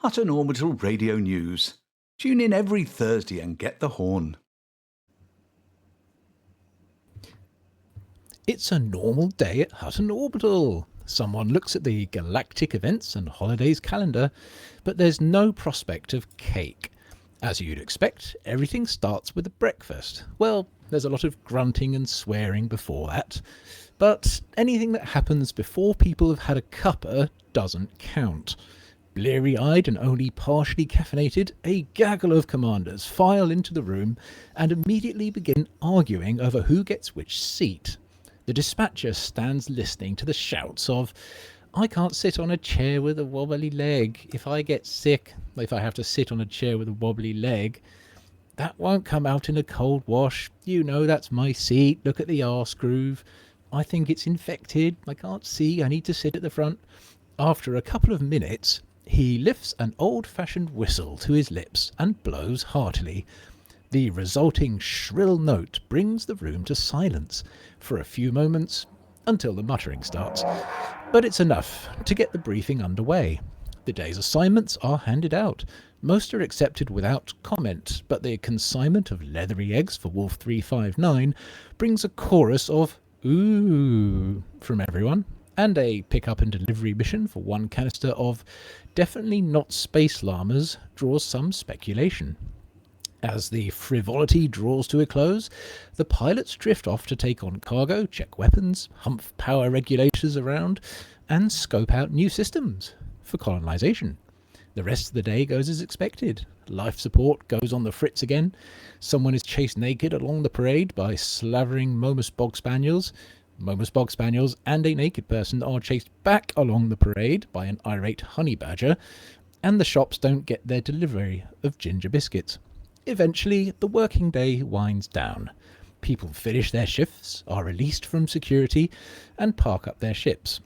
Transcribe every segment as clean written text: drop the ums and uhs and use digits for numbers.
Hutton Orbital Radio News. Tune in every Thursday and get the horn. It's a normal day at Hutton Orbital. Someone looks at the galactic events and holidays calendar, but there's no prospect of cake. As you'd expect, everything starts with a breakfast. Well, there's a lot of grunting and swearing before that, but anything that happens before people have had a cuppa doesn't count. Bleary-eyed and only partially caffeinated, a gaggle of commanders file into the room and immediately begin arguing over who gets which seat. The dispatcher stands listening to the shouts of, "I can't sit on a chair with a wobbly leg. If I get sick, if I have to sit on a chair with a wobbly leg, that won't come out in a cold wash. You know that's my seat. Look at the arse groove. I think it's infected. I can't see. I need to sit at the front." After a couple of minutes, he lifts an old-fashioned whistle to his lips and blows heartily. The resulting shrill note brings the room to silence for a few moments until the muttering starts. But it's enough to get the briefing underway. The day's assignments are handed out. Most are accepted without comment, but the consignment of leathery eggs for Wolf 359 brings a chorus of "ooh" from everyone, and a pick-up and delivery mission for one canister of definitely not space llamas draws some speculation. As the frivolity draws to a close, the pilots drift off to take on cargo, check weapons, humph power regulators around, and scope out new systems for colonization. The rest of the day goes as expected. Life support goes on the fritz again. Someone is chased naked along the parade by slavering Momus Bog Spaniels. Momus Bog Spaniels and a naked person are chased back along the parade by an irate honey badger, and the shops don't get their delivery of ginger biscuits. Eventually, the working day winds down. People finish their shifts, are released from security, and park up their ships.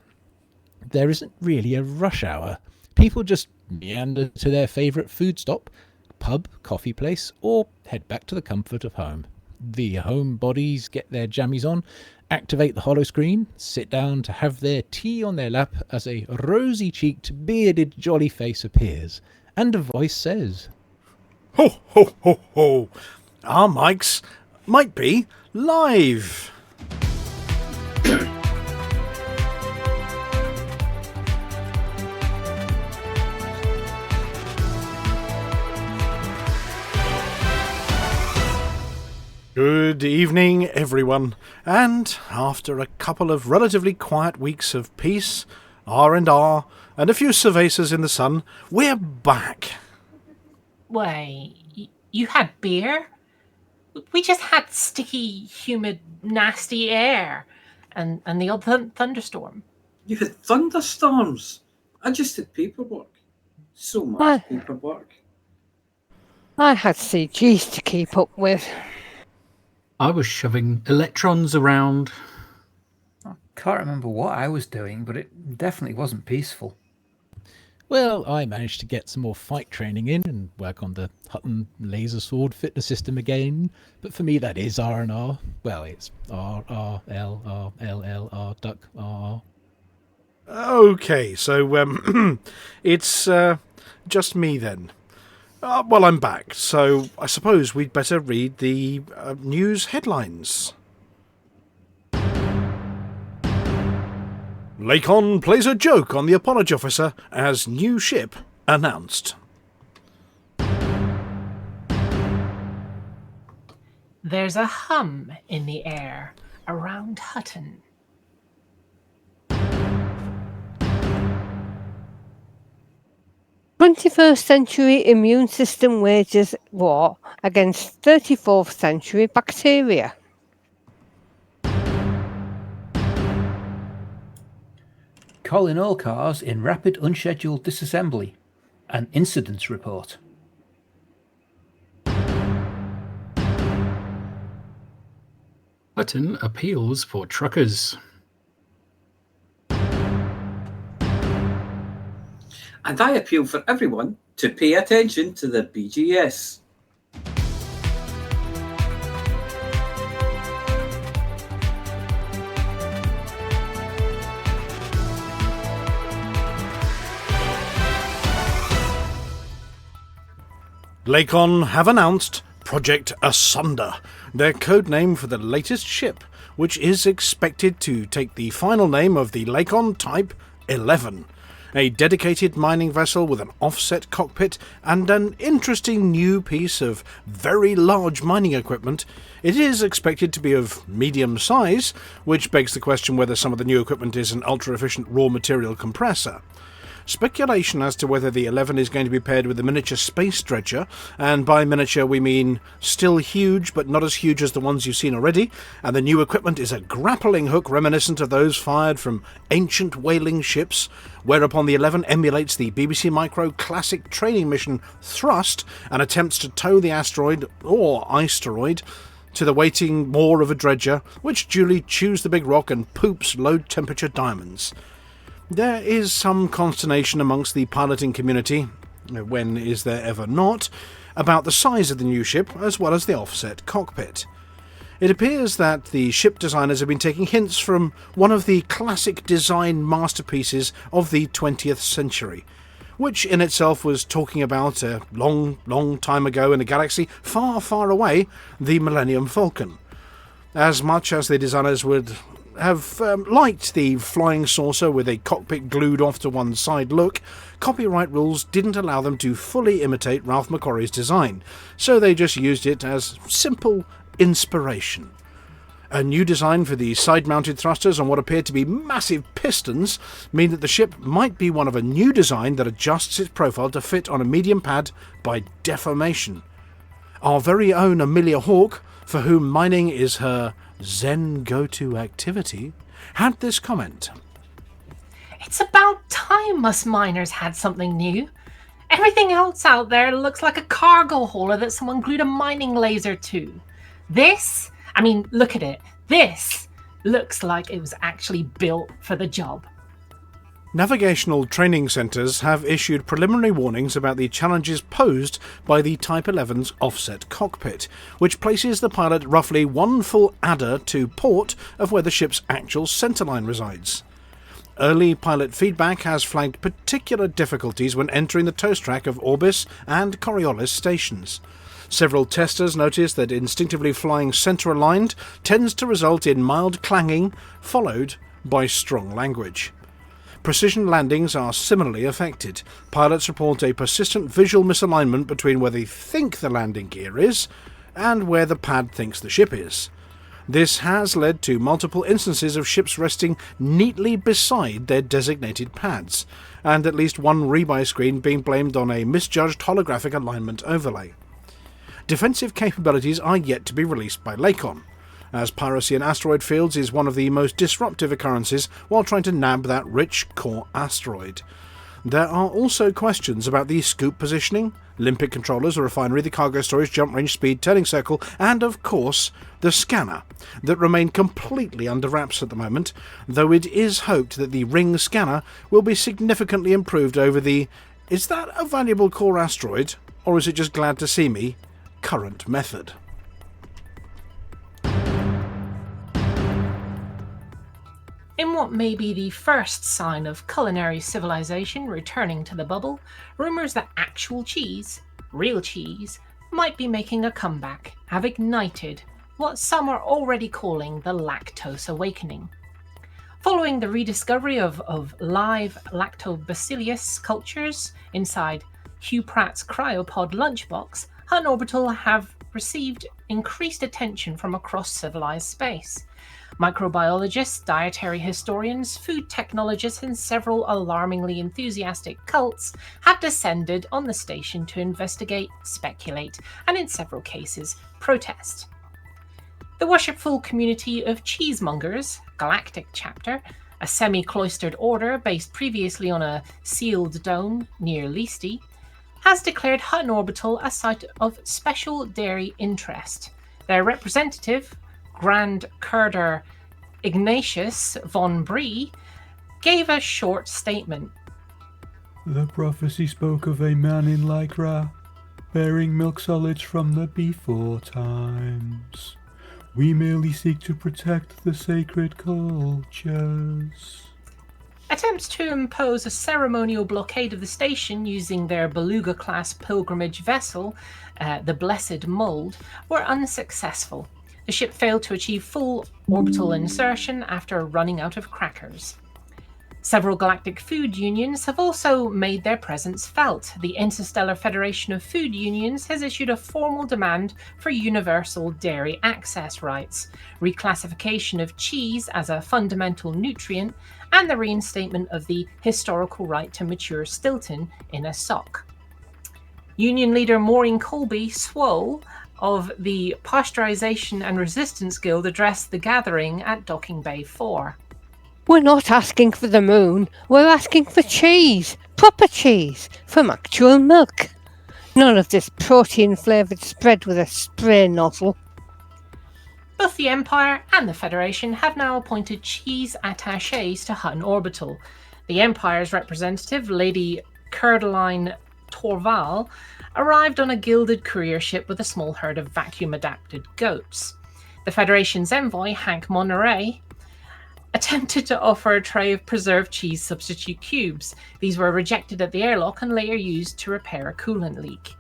There isn't really a rush hour. People just meander to their favourite food stop, pub, coffee place, or head back to the comfort of home. The homebodies get their jammies on, activate the holoscreen, sit down to have their tea on their lap as a rosy-cheeked, bearded, jolly face appears, and a voice says, "Ho, ho, ho, ho! Our mics might be live!" Good evening, everyone, and after a couple of relatively quiet weeks of peace, R&R, and a few cervezas in the sun, we're back. Wait, you had beer? We just had sticky, humid, nasty air, and the odd thunderstorm. You had thunderstorms? I just did paperwork. So much paperwork. I had CGs to keep up with. I was shoving electrons around. I can't remember what I was doing, but it definitely wasn't peaceful. Well, I managed to get some more fight training in and work on the Hutton laser sword fitness system again. But for me, that is R&R. Well, it's R-R-L-R-L-L-R, duck R. Okay, so it's just me then. Well, I'm back, so I suppose we'd better read the news headlines. Lakon plays a joke on the apology officer as new ship announced. There's a hum in the air around Hutton. 21st century immune system wages war against 34th century bacteria. Calling all cars in rapid unscheduled disassembly. An incidents report. Hutton appeals for truckers. And I appeal for everyone to pay attention to the BGS. Lakon have announced Project Asunder, their code name for the latest ship, which is expected to take the final name of the Lakon Type-11, a dedicated mining vessel with an offset cockpit and an interesting new piece of very large mining equipment. It is expected to be of medium size, which begs the question whether some of the new equipment is an ultra-efficient raw material compressor. Speculation as to whether the 11 is going to be paired with a miniature space dredger, and by miniature we mean still huge but not as huge as the ones you've seen already, and the new equipment is a grappling hook reminiscent of those fired from ancient whaling ships, whereupon the 11 emulates the BBC Micro classic training mission Thrust and attempts to tow the asteroid, or isteroid, to the waiting maw of a dredger, which duly chews the big rock and poops low-temperature diamonds. There is some consternation amongst the piloting community, when is there ever not, about the size of the new ship as well as the offset cockpit. It appears that the ship designers have been taking hints from one of the classic design masterpieces of the 20th century, which in itself was talking about a long time ago in a galaxy far, far away, the Millennium Falcon. As much as the designers would have liked the flying saucer with a cockpit glued off to one side look, copyright rules didn't allow them to fully imitate Ralph McQuarrie's design, so they just used it as simple inspiration. A new design for the side-mounted thrusters on what appear to be massive pistons mean that the ship might be one of a new design that adjusts its profile to fit on a medium pad by deformation. Our very own Amelia Hawke, for whom mining is her Zen go-to activity, had this comment. It's about time us miners had something new. Everything else out there looks like a cargo hauler that someone glued a mining laser to. This, I mean, look at it. This looks like it was actually built for the job. Navigational training centres have issued preliminary warnings about the challenges posed by the Type-11's offset cockpit, which places the pilot roughly one full adder to port of where the ship's actual centerline resides. Early pilot feedback has flagged particular difficulties when entering the toast track of Orbis and Coriolis stations. Several testers noticed that instinctively flying centre-aligned tends to result in mild clanging, followed by strong language. Precision landings are similarly affected. Pilots report a persistent visual misalignment between where they think the landing gear is and where the pad thinks the ship is. This has led to multiple instances of ships resting neatly beside their designated pads, and at least one rebuy screen being blamed on a misjudged holographic alignment overlay. Defensive capabilities are yet to be released by Lakon, as piracy in asteroid fields is one of the most disruptive occurrences while trying to nab that rich core asteroid. There are also questions about the scoop positioning, limpet controllers, a refinery, the cargo storage, jump range, speed, turning circle, and of course the scanner, that remain completely under wraps at the moment, though it is hoped that the ring scanner will be significantly improved over the "is that a valuable core asteroid, or is it just glad to see me?" current method. In what may be the first sign of culinary civilization returning to the bubble, rumours that actual cheese, real cheese, might be making a comeback have ignited what some are already calling the lactose awakening. Following the rediscovery of live lactobacillus cultures inside Hugh Pratt's cryopod lunchbox, Hutton Orbital have received increased attention from across civilized space. Microbiologists, dietary historians, food technologists, and several alarmingly enthusiastic cults have descended on the station to investigate, speculate, and in several cases, protest. The worshipful community of cheesemongers, Galactic Chapter, a semi-cloistered order based previously on a sealed dome near Leasty, has declared Hutton Orbital a site of special dairy interest. Their representative, Grand Curder Ignatius von Brie, gave a short statement. The prophecy spoke of a man in lycra, bearing milk solids from the before times. We merely seek to protect the sacred cultures. Attempts to impose a ceremonial blockade of the station using their Beluga-class pilgrimage vessel, the Blessed Mould, were unsuccessful. The ship failed to achieve full orbital insertion after running out of crackers. Several galactic food unions have also made their presence felt. The Interstellar Federation of Food Unions has issued a formal demand for universal dairy access rights, reclassification of cheese as a fundamental nutrient, and the reinstatement of the historical right to mature Stilton in a sock. Union leader Maureen Colby Swole of the Pasteurization and Resistance Guild addressed the gathering at Docking Bay 4. We're not asking for the moon. We're asking for cheese. Proper cheese. From actual milk. None of this protein-flavoured spread with a spray nozzle. Both the Empire and the Federation have now appointed cheese attachés to Hutton Orbital. The Empire's representative, Lady Curdeline Torval, arrived on a gilded courier ship with a small herd of vacuum-adapted goats. The Federation's envoy, Hank Monterey, attempted to offer a tray of preserved cheese substitute cubes. These were rejected at the airlock and later used to repair a coolant leak.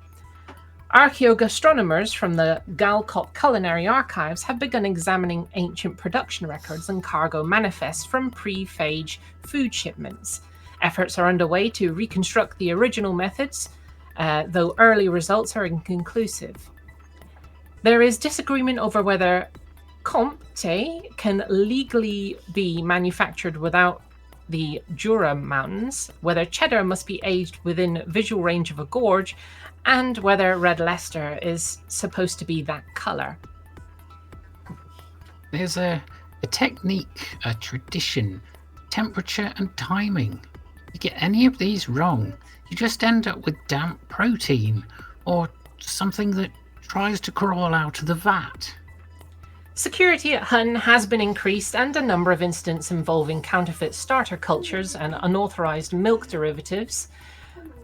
Archaeogastronomers from the Galcop Culinary Archives have begun examining ancient production records and cargo manifests from pre-phage food shipments. Efforts are underway to reconstruct the original methods, though early results are inconclusive. There is disagreement over whether Comté can legally be manufactured without the Jura Mountains, whether cheddar must be aged within visual range of a gorge, and whether red Leicester is supposed to be that colour. There's a technique, a tradition, temperature and timing. You get any of these wrong, you just end up with damp protein, or something that tries to crawl out of the vat. Security at Hutton has been increased, and a number of incidents involving counterfeit starter cultures and unauthorised milk derivatives.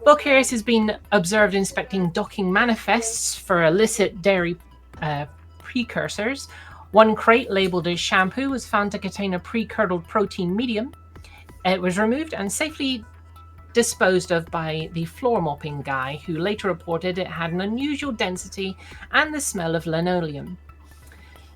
Vulkarius has been observed inspecting docking manifests for illicit dairy precursors. One crate labelled as shampoo was found to contain a pre-curdled protein medium. It was removed and safely disposed of by the floor mopping guy, who later reported it had an unusual density and the smell of linoleum.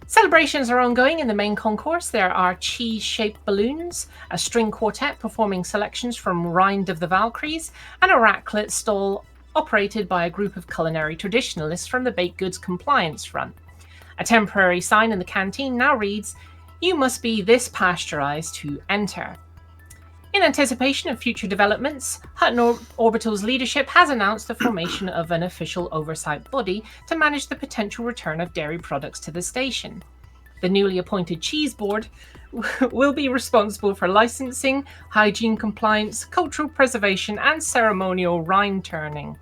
Celebrations are ongoing in the main concourse. There are cheese-shaped balloons, a string quartet performing selections from Rind of the Valkyries, and a raclette stall operated by a group of culinary traditionalists from the Baked Goods Compliance Front. A temporary sign in the canteen now reads, "You must be this pasteurized to enter." In anticipation of future developments, Hutton Orbital's leadership has announced the formation of an official oversight body to manage the potential return of dairy products to the station. The newly appointed Cheese Board will be responsible for licensing, hygiene compliance, cultural preservation, and ceremonial rind turning.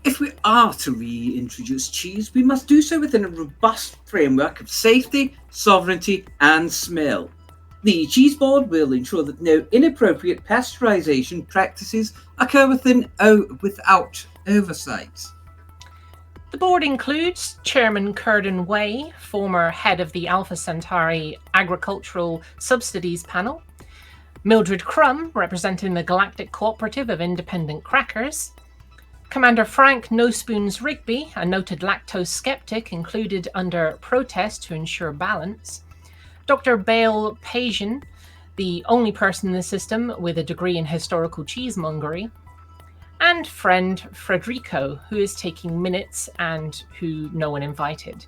If we are to reintroduce cheese, we must do so within a robust framework of safety, sovereignty, and smell. The Cheese Board will ensure that no inappropriate pasteurization practices occur without oversight. The board includes Chairman Curden Way, former head of the Alpha Centauri Agricultural Subsidies Panel, Mildred Crum, representing the Galactic Cooperative of Independent Crackers, Commander Frank No Spoons Rigby, a noted lactose skeptic included under protest to ensure balance, Dr. Bale Pajian, the only person in the system with a degree in historical cheesemongery, and friend Frederico, who is taking minutes and who no one invited.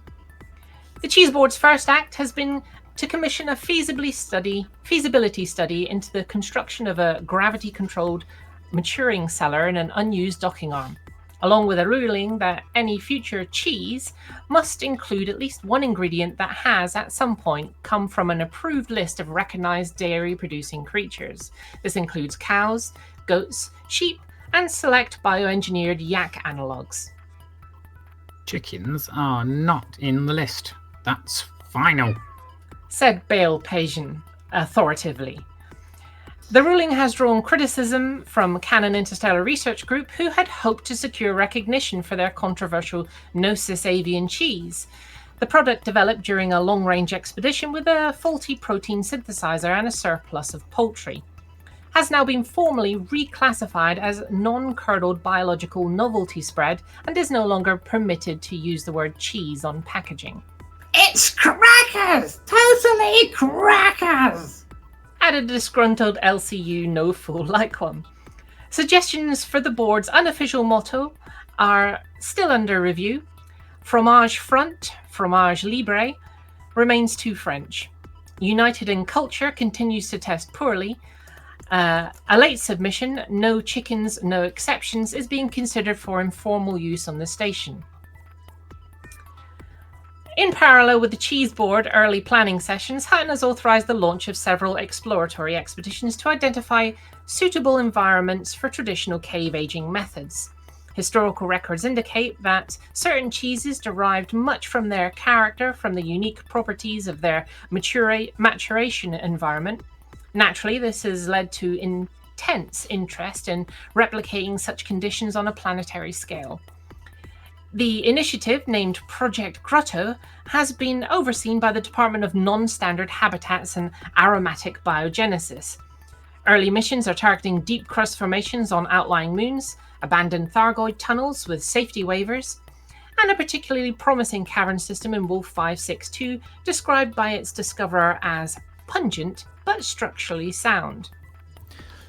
The Cheese Board's first act has been to commission a feasibility study into the construction of a gravity-controlled maturing cellar in an unused docking arm, along with a ruling that any future cheese must include at least one ingredient that has, at some point, come from an approved list of recognized dairy-producing creatures. This includes cows, goats, sheep, and select bioengineered yak analogues. Chickens are not in the list. That's final, said Bale Pajian authoritatively. The ruling has drawn criticism from Canon Interstellar Research Group, who had hoped to secure recognition for their controversial Gnosis avian cheese. The product developed during a long-range expedition with a faulty protein synthesizer and a surplus of poultry. has now been formally reclassified as non-curdled biological novelty spread and is no longer permitted to use the word cheese on packaging. It's crackers! Totally crackers! Added a disgruntled LCU no fool like one. Suggestions for the board's unofficial motto are still under review. Fromage front, fromage libre remains too French. United in culture continues to test poorly. A late submission, no chickens, no exceptions, is being considered for informal use on the station. In parallel with the cheese board early planning sessions, Hutton has authorised the launch of several exploratory expeditions to identify suitable environments for traditional cave aging methods. Historical records indicate that certain cheeses derived much from their character from the unique properties of their maturation environment. Naturally, this has led to intense interest in replicating such conditions on a planetary scale. The initiative, named Project Grotto, has been overseen by the Department of Non-Standard Habitats and Aromatic Biogenesis. Early missions are targeting deep crust formations on outlying moons, abandoned Thargoid tunnels with safety waivers, and a particularly promising cavern system in Wolf 562, described by its discoverer as pungent but structurally sound.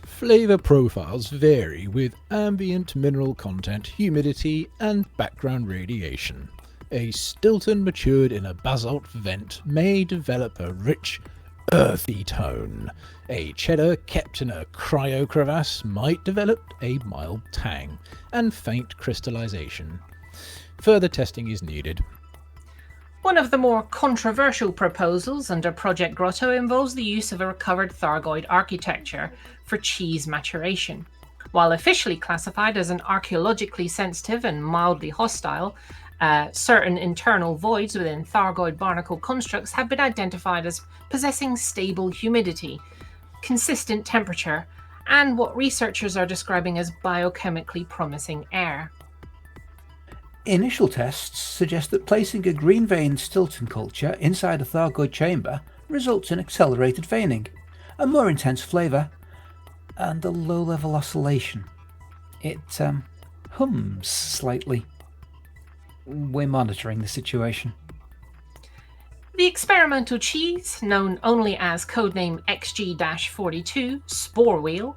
Flavour profiles vary with ambient mineral content, humidity, and background radiation. A Stilton matured in a basalt vent may develop a rich, earthy tone. A cheddar kept in a cryo crevasse might develop a mild tang and faint crystallization. Further testing is needed. One of the more controversial proposals under Project Grotto involves the use of a recovered Thargoid architecture for cheese maturation. While officially classified as an archaeologically sensitive and mildly hostile, certain internal voids within Thargoid barnacle constructs have been identified as possessing stable humidity, consistent temperature, and what researchers are describing as biochemically promising air. Initial tests suggest that placing a green-veined Stilton culture inside a Thargoid chamber results in accelerated veining, a more intense flavour, and a low-level oscillation. It hums slightly. We're monitoring the situation. The experimental cheese, known only as codename XG-42, Spore Wheel,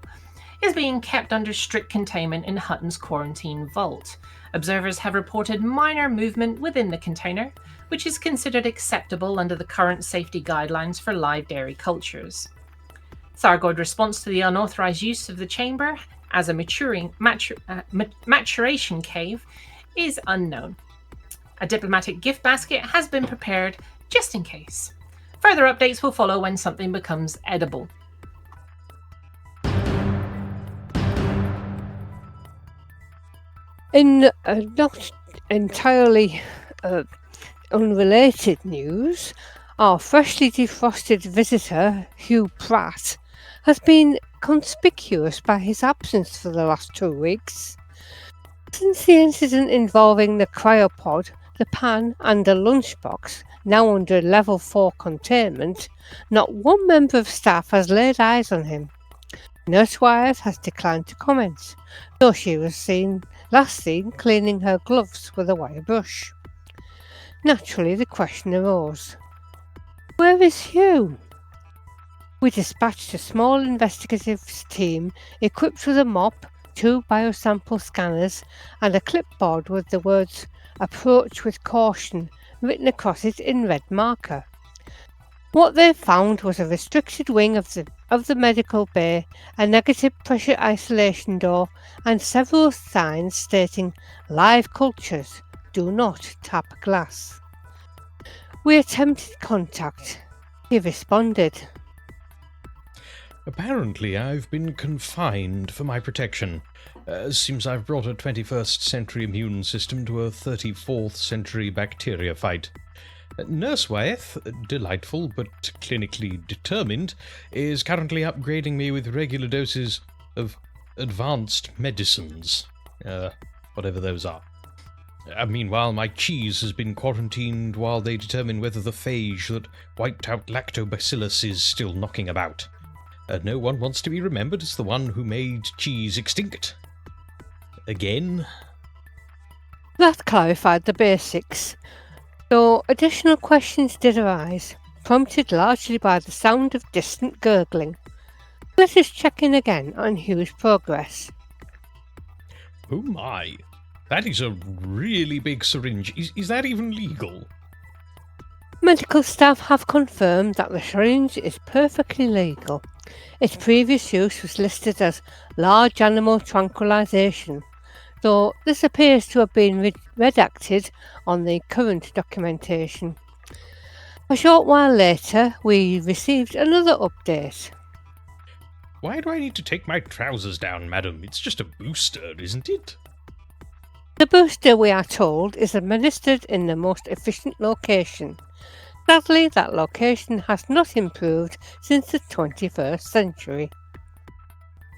is being kept under strict containment in Hutton's quarantine vault. Observers have reported minor movement within the container, which is considered acceptable under the current safety guidelines for live dairy cultures. Thargoid response to the unauthorized use of the chamber as a maturation cave is unknown. A diplomatic gift basket has been prepared just in case. Further updates will follow when something becomes edible. In not entirely unrelated news, our freshly defrosted visitor, Hugh Pratt, has been conspicuous by his absence for the last 2 weeks. Since the incident involving the cryopod, the pan and the lunchbox, now under level 4 containment, not one member of staff has laid eyes on him. Nurse Wires has declined to comment, though she was last seen cleaning her gloves with a wire brush. Naturally, the question arose, where is Hugh? We dispatched a small investigative team equipped with a mop, 2 biosample scanners, and a clipboard with the words "Approach with caution" written across it in red marker. What they found was a restricted wing of the medical bay, a negative pressure isolation door, and several signs stating "Live cultures, do not tap glass." We attempted contact. He responded. Apparently I've been confined for my protection. Seems I've brought a 21st century immune system to a 34th century bacteria fight. Nurse Wyeth, delightful but clinically determined, is currently upgrading me with regular doses of advanced medicines. Whatever those are. Meanwhile, my cheese has been quarantined while they determine whether the phage that wiped out Lactobacillus is still knocking about. No one wants to be remembered as the one who made cheese extinct. Again. That clarified the basics, though additional questions did arise, prompted largely by the sound of distant gurgling. Let us check in again on Hugh's progress. Oh my, that is a really big syringe. Is that even legal? Medical staff have confirmed that the syringe is perfectly legal. Its previous use was listed as large animal tranquilization, though this appears to have been redacted on the current documentation. A short while later, we received another update. Why do I need to take my trousers down, madam? It's just a booster, isn't it? The booster, we are told, is administered in the most efficient location. Sadly, that location has not improved since the 21st century.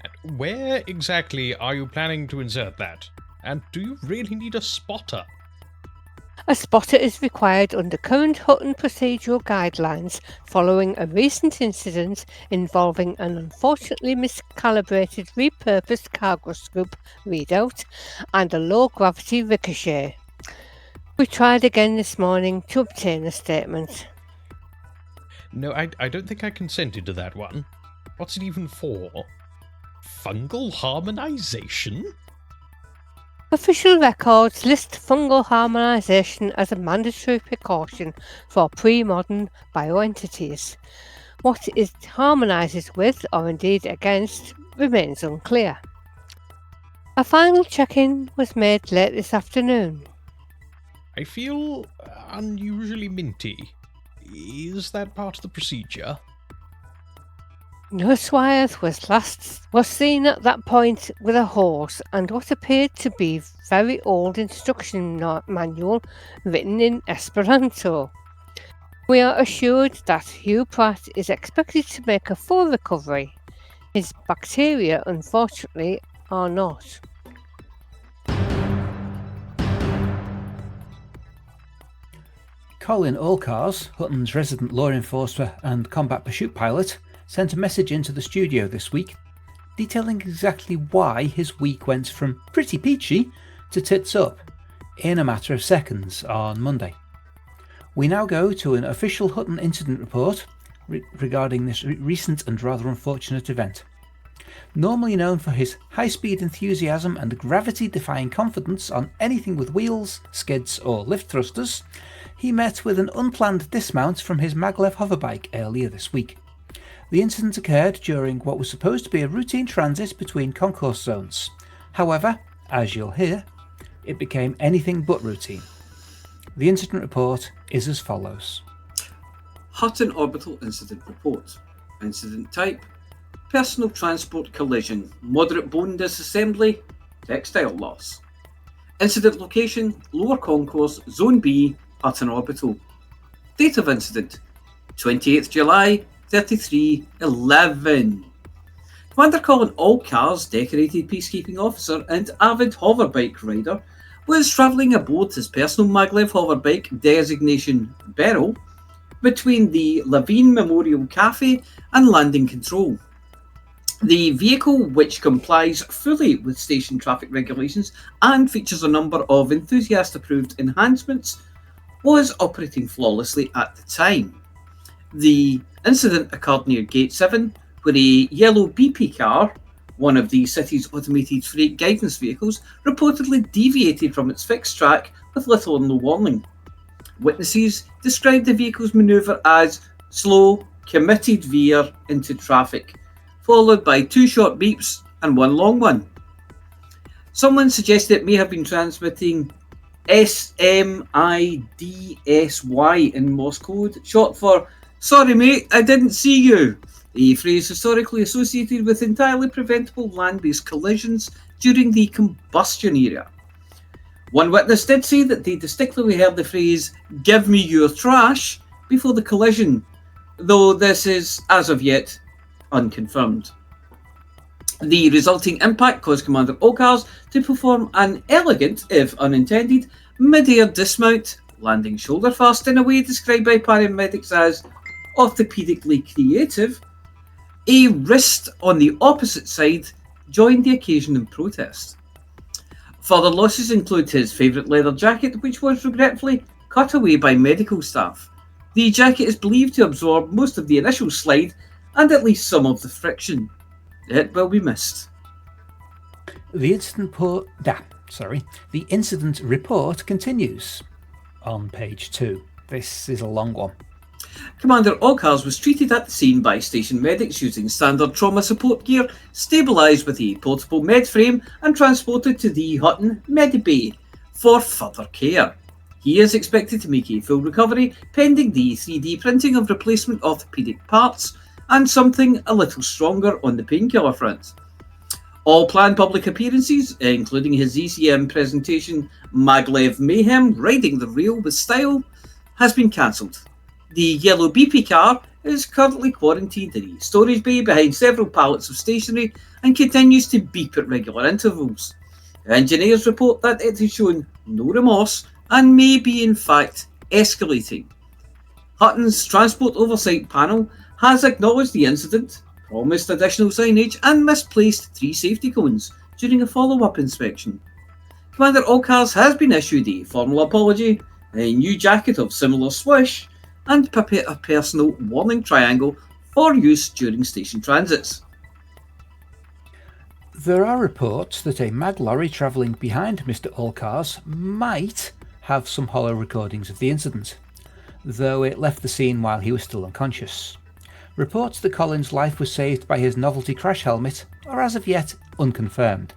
And where exactly are you planning to insert that? And do you really need a spotter? A spotter is required under current Hutton procedural guidelines following a recent incident involving an unfortunately miscalibrated repurposed cargo scoop readout and a low-gravity ricochet. We tried again this morning to obtain a statement. No, I don't think I consented to that one. What's it even for? Fungal harmonization? Official records list fungal harmonization as a mandatory precaution for pre-modern bioentities. What it harmonizes with, or indeed against, remains unclear. A final check-in was made late this afternoon. I feel unusually minty. Is that part of the procedure? Nurse Wyeth was seen at that point with a horse and what appeared to be very old instruction manual written in Esperanto. We are assured that Hugh Pratt is expected to make a full recovery. His bacteria, unfortunately, are not. Colin Allcars, Hutton's resident law enforcer and combat pursuit pilot, sent a message into the studio this week detailing exactly why his week went from pretty peachy to tits up in a matter of seconds on Monday. We now go to an official Hutton incident report regarding this recent and rather unfortunate event. Normally known for his high-speed enthusiasm and gravity-defying confidence on anything with wheels, skids or lift thrusters, he met with an unplanned dismount from his maglev hoverbike earlier this week. The incident occurred during what was supposed to be a routine transit between concourse zones. However, as you'll hear, it became anything but routine. The incident report is as follows. Hutton Orbital Incident Report. Incident type: personal transport collision, moderate bone disassembly, textile loss. Incident location: lower concourse, Zone B, Hutton Orbital. Date of incident: 28th July, 33:11. Commander Colin Allcars, decorated peacekeeping officer and avid hoverbike rider, was travelling aboard his personal maglev hoverbike, designation Beryl, between the Levine Memorial Cafe and landing control. The vehicle, which complies fully with station traffic regulations and features a number of enthusiast-approved enhancements, was operating flawlessly at the time. The incident occurred near Gate 7, where a yellow BP car, one of the city's automated freight guidance vehicles, reportedly deviated from its fixed track with little or no warning. Witnesses described the vehicle's manoeuvre as slow, committed veer into traffic, followed by 2 short beeps and 1 long one. Someone suggested it may have been transmitting SMIDSY in Morse code, short for "Sorry mate, I didn't see you," a phrase historically associated with entirely preventable land-based collisions during the combustion era. One witness did say that they distinctly heard the phrase "give me your trash" before the collision, though this is, as of yet, unconfirmed. The resulting impact caused Commander Allcars to perform an elegant, if unintended, mid-air dismount, landing shoulder first in a way described by paramedics as orthopedically creative. A wrist on the opposite side joined the occasion in protest. Further losses include his favourite leather jacket, which was regretfully cut away by medical staff. The jacket is believed to absorb most of the initial slide and at least some of the friction. It will be missed. The incident report continues on page 2. This is a long one. Commander Oghaz was treated at the scene by station medics using standard trauma support gear, stabilised with a portable med frame and transported to the Hutton Medibay for further care. He is expected to make a full recovery pending the 3D printing of replacement orthopaedic parts and something a little stronger on the painkiller front. All planned public appearances, including his ECM presentation Maglev Mayhem Riding the Rail with Style, has been cancelled. The yellow BP car is currently quarantined in a storage bay behind several pallets of stationery and continues to beep at regular intervals. Engineers report that it has shown no remorse and may be in fact escalating. Hutton's Transport Oversight Panel has acknowledged the incident, promised additional signage and misplaced 3 safety cones during a follow-up inspection. Commander Oghaz has been issued a formal apology, a new jacket of similar swish, and a personal warning triangle for use during station transits. There are reports that a mag lorry travelling behind Mr. Oghaz might have some hollow recordings of the incident, though it left the scene while he was still unconscious. Reports that Colin's life was saved by his novelty crash helmet are as of yet unconfirmed.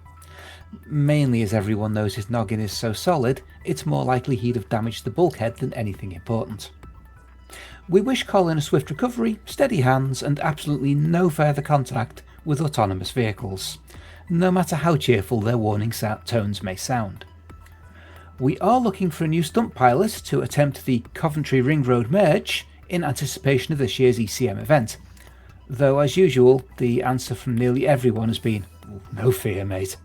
Mainly as everyone knows his noggin is so solid, it's more likely he'd have damaged the bulkhead than anything important. We wish Colin a swift recovery, steady hands, and absolutely no further contact with autonomous vehicles, no matter how cheerful their warning tones may sound. We are looking for a new stunt pilot to attempt the Coventry Ring Road merge in anticipation of this year's ECM event, though as usual the answer from nearly everyone has been, no fear mate.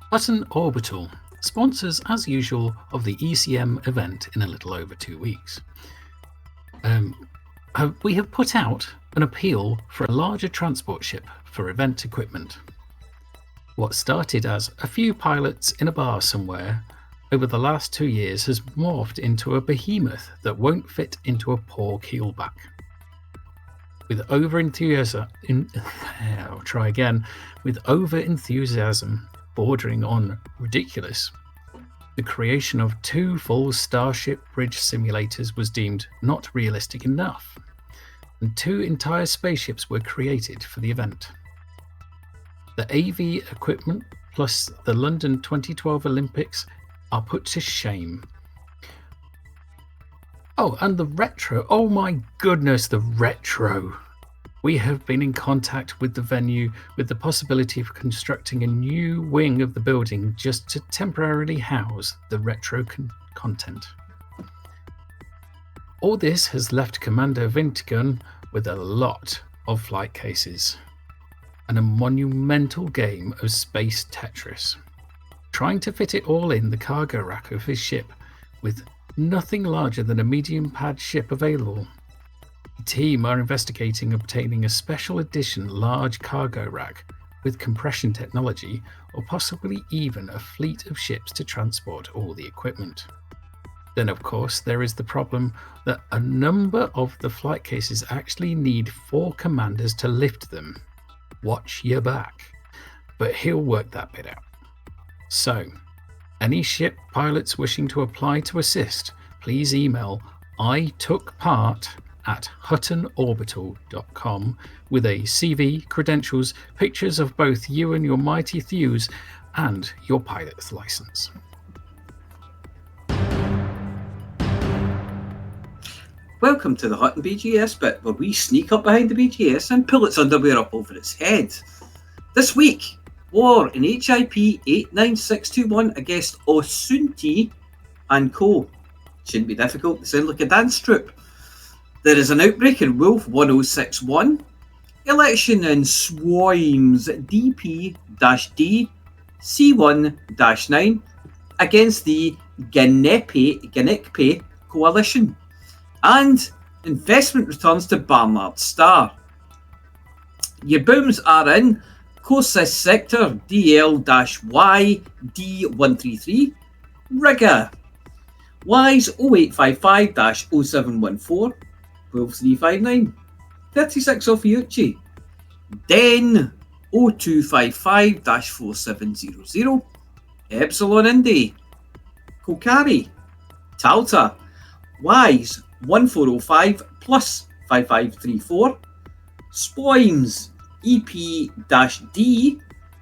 Hutton Orbital, sponsors as usual of the ECM event in a little over 2 weeks. We have put out an appeal for a larger transport ship for event equipment. What started as a few pilots in a bar somewhere over the last 2 years has morphed into a behemoth that won't fit into a poor keelback. With over-enthusiasm bordering on ridiculous, the creation of 2 full Starship Bridge simulators was deemed not realistic enough, and 2 entire spaceships were created for the event. The AV equipment plus the London 2012 Olympics are put to shame. Oh, and the retro. Oh my goodness, the retro. We have been in contact with the venue with the possibility of constructing a new wing of the building just to temporarily house the retro content. All this has left Commander Vintigun with a lot of flight cases and a monumental game of space Tetris, trying to fit it all in the cargo rack of his ship with nothing larger than a medium pad ship available. The team are investigating obtaining a special edition large cargo rack with compression technology, or possibly even a fleet of ships to transport all the equipment. Then of course there is the problem that a number of the flight cases actually need 4 commanders to lift them. Watch your back. But he'll work that bit out. So, any ship pilots wishing to apply to assist, please email itookpart@huttonorbital.com with a CV, credentials, pictures of both you and your mighty thews, and your pilot's license. Welcome to the Hutton BGS bit, where we sneak up behind the BGS and pull its underwear up over its head. This week, war in HIP 89621 against Osunti and Co. Shouldn't be difficult to sound like a dance troupe. There is an outbreak in Wolf 1061. Election in Swimes DP-D C1-9 against the Ganekpe Coalition. And investment returns to Barnard Star. Your booms are in Courses Sector DL-Y D133, Rigger, Wise 0855-0714, 12359, 36 off Iuchi, Den 0255-4700, Epsilon Indy, Kokari, Talta, Wise 1405 plus 5534, Spoims EP-D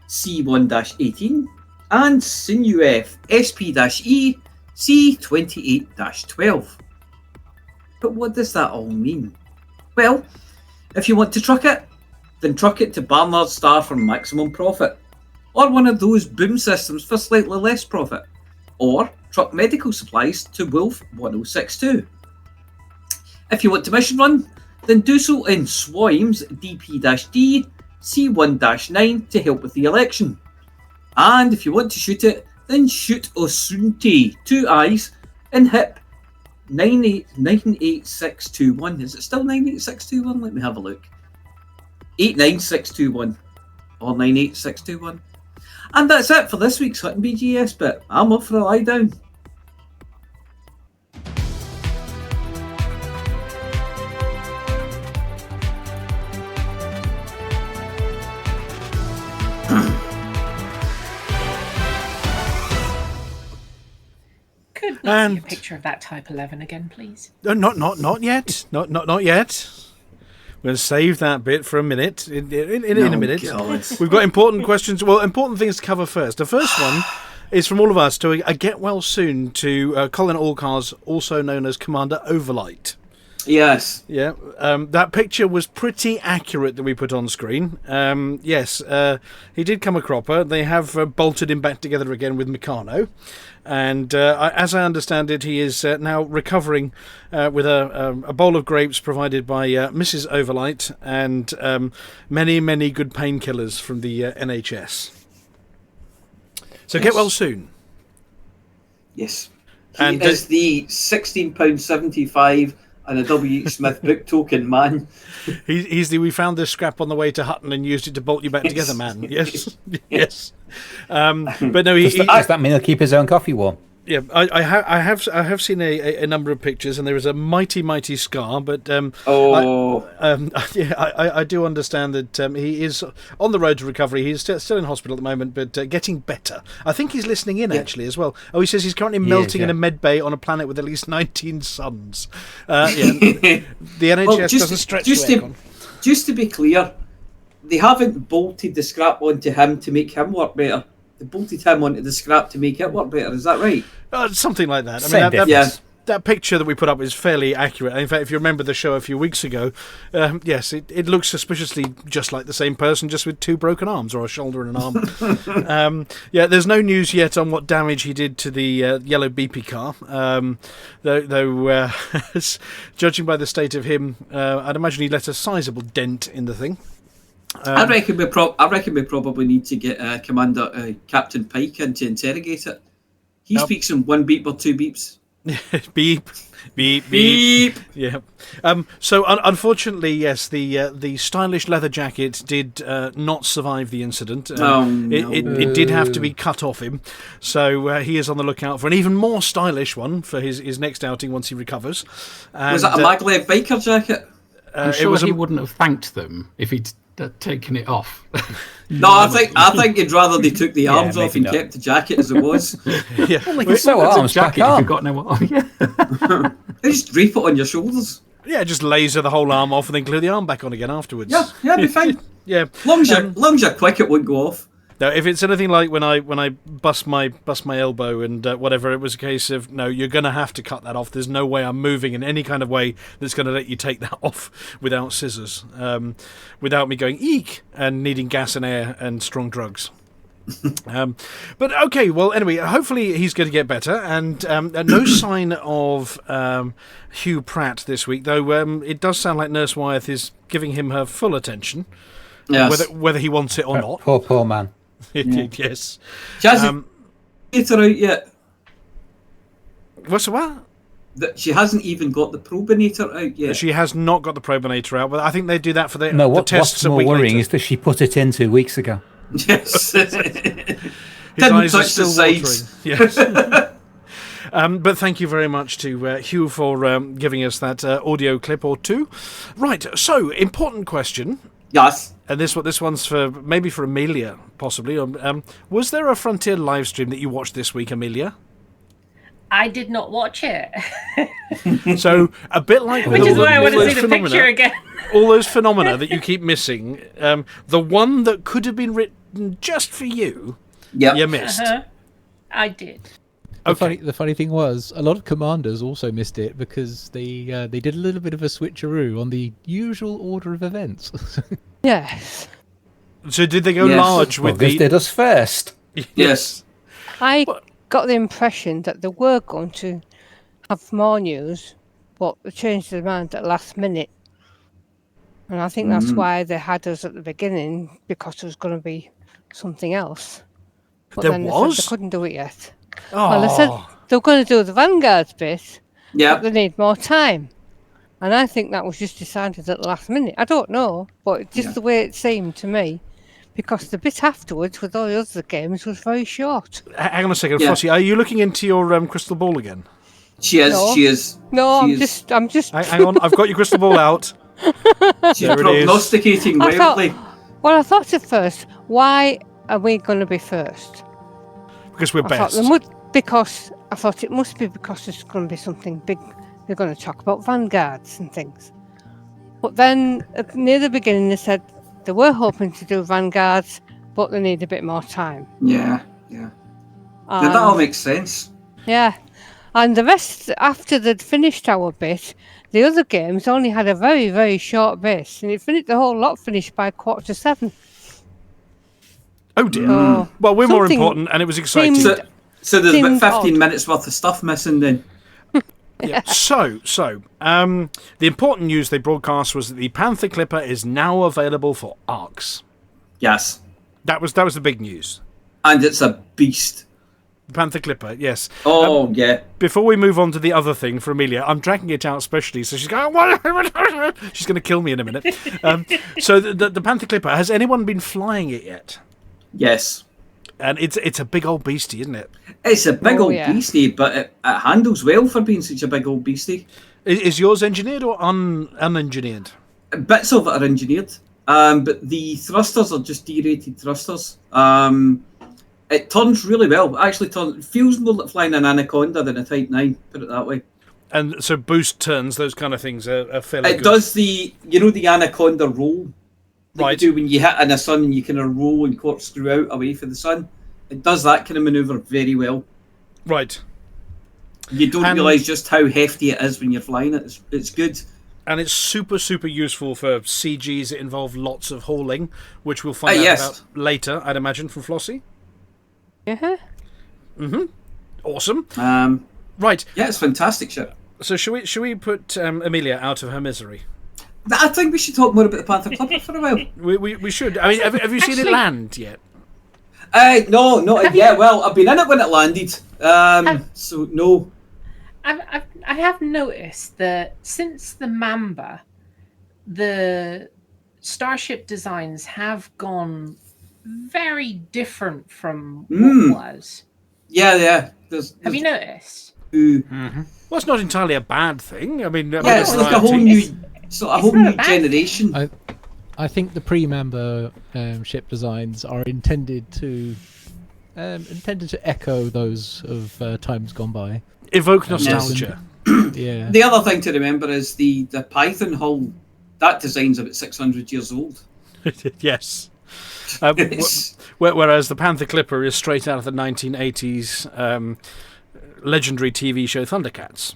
C1-18, and Sinuf SP-E C28-12. But what does that all mean? Well, if you want to truck it, then truck it to Barnard Star for maximum profit, or one of those boom systems for slightly less profit, or truck medical supplies to Wolf 1062. If you want to mission run, then do so in Swimes DP-D C1-9 to help with the election. And if you want to shoot it, then shoot Osunti, 2 eyes, in HIP 98621. Is it still 98621? Let me have a look. 89621 or 98621. And that's it for this week's Hutton BGS bit. I'm off for a lie down. Could we see a picture of that Type-11 again, please? Not yet. Not yet. We're going to save that bit for a minute. In a minute. God. We've got important questions. Well, important things to cover first. The first one is from all of us to a get well soon to Colin Allcars, also known as Commander Overlight. Yes. Yeah. That picture was pretty accurate that we put on screen. Yes. He did come a cropper. They have bolted him back together again with Meccano. And as I understand it, he is now recovering with a bowl of grapes provided by Mrs. Overlight and many, many good painkillers from the NHS. So get well soon. Yes. He is the £16.75 and a W. Smith book token man. He's the we found this scrap on the way to Hutton and used it to bolt you back together man. Yes. Yes. But no, does that mean he'll keep his own coffee warm? Yeah, I have seen a number of pictures, and there is a mighty scar. But I do understand that he is on the road to recovery. He's still in hospital at the moment, but getting better. I think he's listening in actually as well. Oh, he says he's currently melting in a med bay on a planet with at least 19 suns. The NHS doesn't stretch just to be clear, they haven't bolted the scrap onto him to make him work better. They bolted him onto the scrap to make it work better. Is that right? Something like that. That picture that we put up is fairly accurate. In fact, if you remember the show a few weeks ago, yes, it looks suspiciously just like the same person, just with 2 broken arms, or a shoulder and an arm. There's no news yet on what damage he did to the yellow BP car. Though judging by the state of him, I'd imagine he let a sizable dent in the thing. I reckon we probably need to get Captain Pike in to interrogate it. He speaks in 1 beep or 2 beeps. Beep, beep, beep. Yeah. So unfortunately, yes, the stylish leather jacket did not survive the incident. It did have to be cut off him. So he is on the lookout for an even more stylish one for his next outing once he recovers. And, was that a maglev biker jacket? I'm sure he wouldn't have thanked them if he'd taken it off. No, I think you'd rather they took the arms off and kept the jacket as it was. Yeah, well, they can sew arms back on. You've got no arm. Yeah. They just drape it on your shoulders. Yeah, just laser the whole arm off and then glue the arm back on again afterwards. Yeah, it'd be fine. Yeah, long as you're quick, it won't go off. Now, if it's anything like when I bust my elbow and whatever, it was a case of, no, you're going to have to cut that off. There's no way I'm moving in any kind of way that's going to let you take that off without scissors, without me going eek and needing gas and air and strong drugs. But okay, well, anyway, hopefully he's going to get better, and no sign of Hugh Pratt this week, though it does sound like Nurse Wyeth is giving him her full attention, whether he wants it or not. Poor man. Yes. She hasn't get her out yet. What's the what? She hasn't even got the probinator out yet. She has not got the probinator out, but I think they do that for the what's tests a more week worrying later. is that she put it in 2 weeks ago. Yes. His Didn't eyes are touch the still sides. watering. Yes. But thank you very much to Hugh for giving us that audio clip or two. Right, so important question. Yes. And this one's for maybe for Amelia, possibly. Was there a Frontier live stream that you watched this week, Amelia? I did not watch it. So a bit like Which is why I want to see the picture again. All those phenomena that you keep missing. The one that could have been written just for you, you missed. I did. The funny thing was, a lot of commanders also missed it because they did a little bit of a switcheroo on the usual order of events. Yes. So did they go large with This did us first. Yes. I got the impression that they were going to have more news, but they changed their mind at the last minute. And I think that's why they had us at the beginning, because there was going to be something else. But There then was? They said they couldn't do it yet. Oh. Well, they said they were going to do the Vanguard's bit, Yeah. but they need more time. And I think that was just decided at the last minute. I don't know, but just the way it seemed to me, because the bit afterwards with all the other games was very short. Hang on a second, Flossy. Are you looking into your crystal ball again? She is. No. She is. No, she I'm just. Hang on, I've got your crystal ball out. She's There it is. prognosticating I thought- wildly. Well, I thought at first, why are we going to be first? Because we're I thought best. I thought it must be because there's going to be something big. They're going to talk about vanguards and things. But then near the beginning, they said they were hoping to do vanguards, but they need a bit more time. Yeah. That all makes sense. Yeah. And the rest, after they'd finished our bit, the other games only had a very, very short bit, and the whole lot finished by 6:45. Oh dear. Oh, Well, we're more something important, and it was exciting. So there's about Seemed 15 odd. minutes worth of stuff missing then. Yeah. So, the important news they broadcast was that the Panther Clipper is now available for ARCs. Yes. That was the big news. And it's a beast. The Panther Clipper, yes. Oh, yeah. Before we move on to the other thing for Amelia, I'm dragging it out specially, so she's going. She's going to kill me in a minute. So the Panther Clipper, has anyone been flying it yet? Yes. And it's a big old beastie, isn't it? It's a big old yeah. beastie, but it handles well for being such a big old beastie. Is yours engineered or unengineered? Bits of it are engineered, but the thrusters are just D-rated thrusters. It turns really well. Actually, feels more like flying an Anaconda than a Type 9, put it that way. And so boost turns, those kind of things are fairly good. It does the Anaconda roll. Right. You do when you hit in the sun and you kind of roll and corkscrew out away from the sun. It does that kind of manoeuvre very well. Right. You don't realise just how hefty it is when you're flying it. It's good. And it's super, super useful for CGs that involve lots of hauling, which we'll find out yes. about later, I'd imagine, from Flossy. Yeah. Awesome. Right. Yeah, it's fantastic shit. So should we put Amelia out of her misery? I think we should talk more about the Panther Clipper for a while. We should. I mean, have you seen it land yet? No, not yet. Well, I've been in it when it landed. So no. I have noticed that since the Mamba, the starship designs have gone very different from what was. Yeah. Have you noticed? Well, it's not entirely a bad thing. I mean, Yeah, it's like a whole new, generation. I think the pre-Mamba ship designs are intended to echo those of times gone by. Evoke nostalgia. Yeah. The other thing to remember is the Python hull. That design's about 600 years old. Yes. Whereas the Panther Clipper is straight out of the 1980s legendary TV show Thundercats.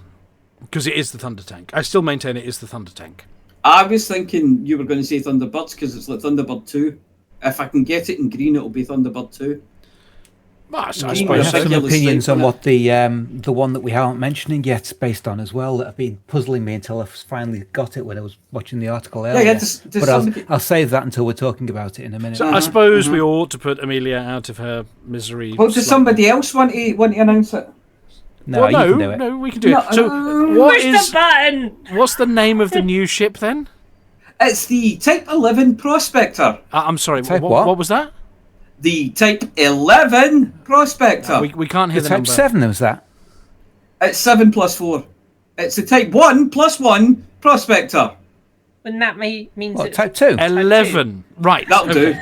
Because it is the Thunder Tank. I still maintain it is the Thunder Tank. I was thinking you were going to say Thunderbirds because it's like Thunderbird 2. If I can get it in green, it'll be Thunderbird 2. Well, I I suppose have so. some opinions on what the one that we aren't mentioning yet is based on as well that have been puzzling me until I finally got it when I was watching the article earlier. Does I'll save that until we're talking about it in a minute. So I suppose we ought to put Amelia out of her misery. Well, does somebody else want to announce it? No, well, you can do it. no, we can do it. So, what Push is? the button. What's the name of the new ship then? It's the Type-11 Prospector. I'm sorry. Type what? What was that? The Type-11 Prospector. We can't hear The the Type number. 7 was that? It's 7 plus 4. It's the Type 1 plus 1 Prospector. And that means What, it's Type 2? 11. Right. That'll do.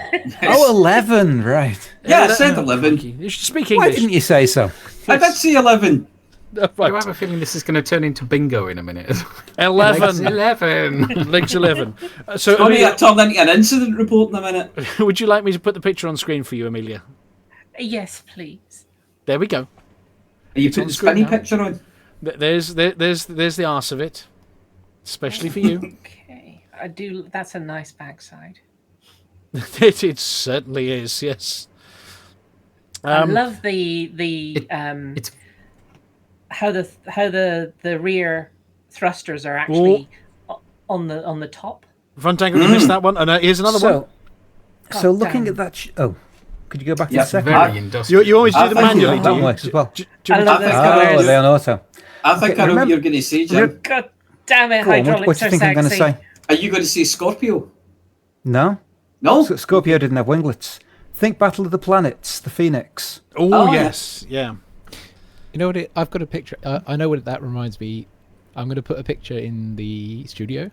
Oh, 11, right. Yeah, I said 11. You should speak Why English. didn't you say so? I did say 11. I have a feeling this is going to turn into bingo in a minute. 11. 11. Legs 11. So, It's going Amelia, to turn into an incident report in a minute. would you like me to put the picture on screen for you, Amelia? Yes, please. There we go. Are you on putting the screen spinny now. picture on? There's the arse of it, especially for you. Okay, I do. That's a nice backside. It certainly is. Yes. I love the it's how the rear thrusters are actually on the top. Front angle. You missed that one. And here's another one. So God looking damn. at that... could you go back to Yeah, the second? very industrial. You always do I the think manually, you- do that you? works as well. I love those I think Oh, colours. they're on auto. I think Okay, I know what remember- you're going to say, Jim. God damn it! Go on, Hydraulics what do you are think I'm going to sexy. say? Are you going to say Scorpio? No? No? Scorpio didn't have winglets. Think Battle of the Planets, the Phoenix. Oh, Oh, yes. Yeah. You know what? I've got a picture. I know what that reminds me. I'm going to put a picture in the studio.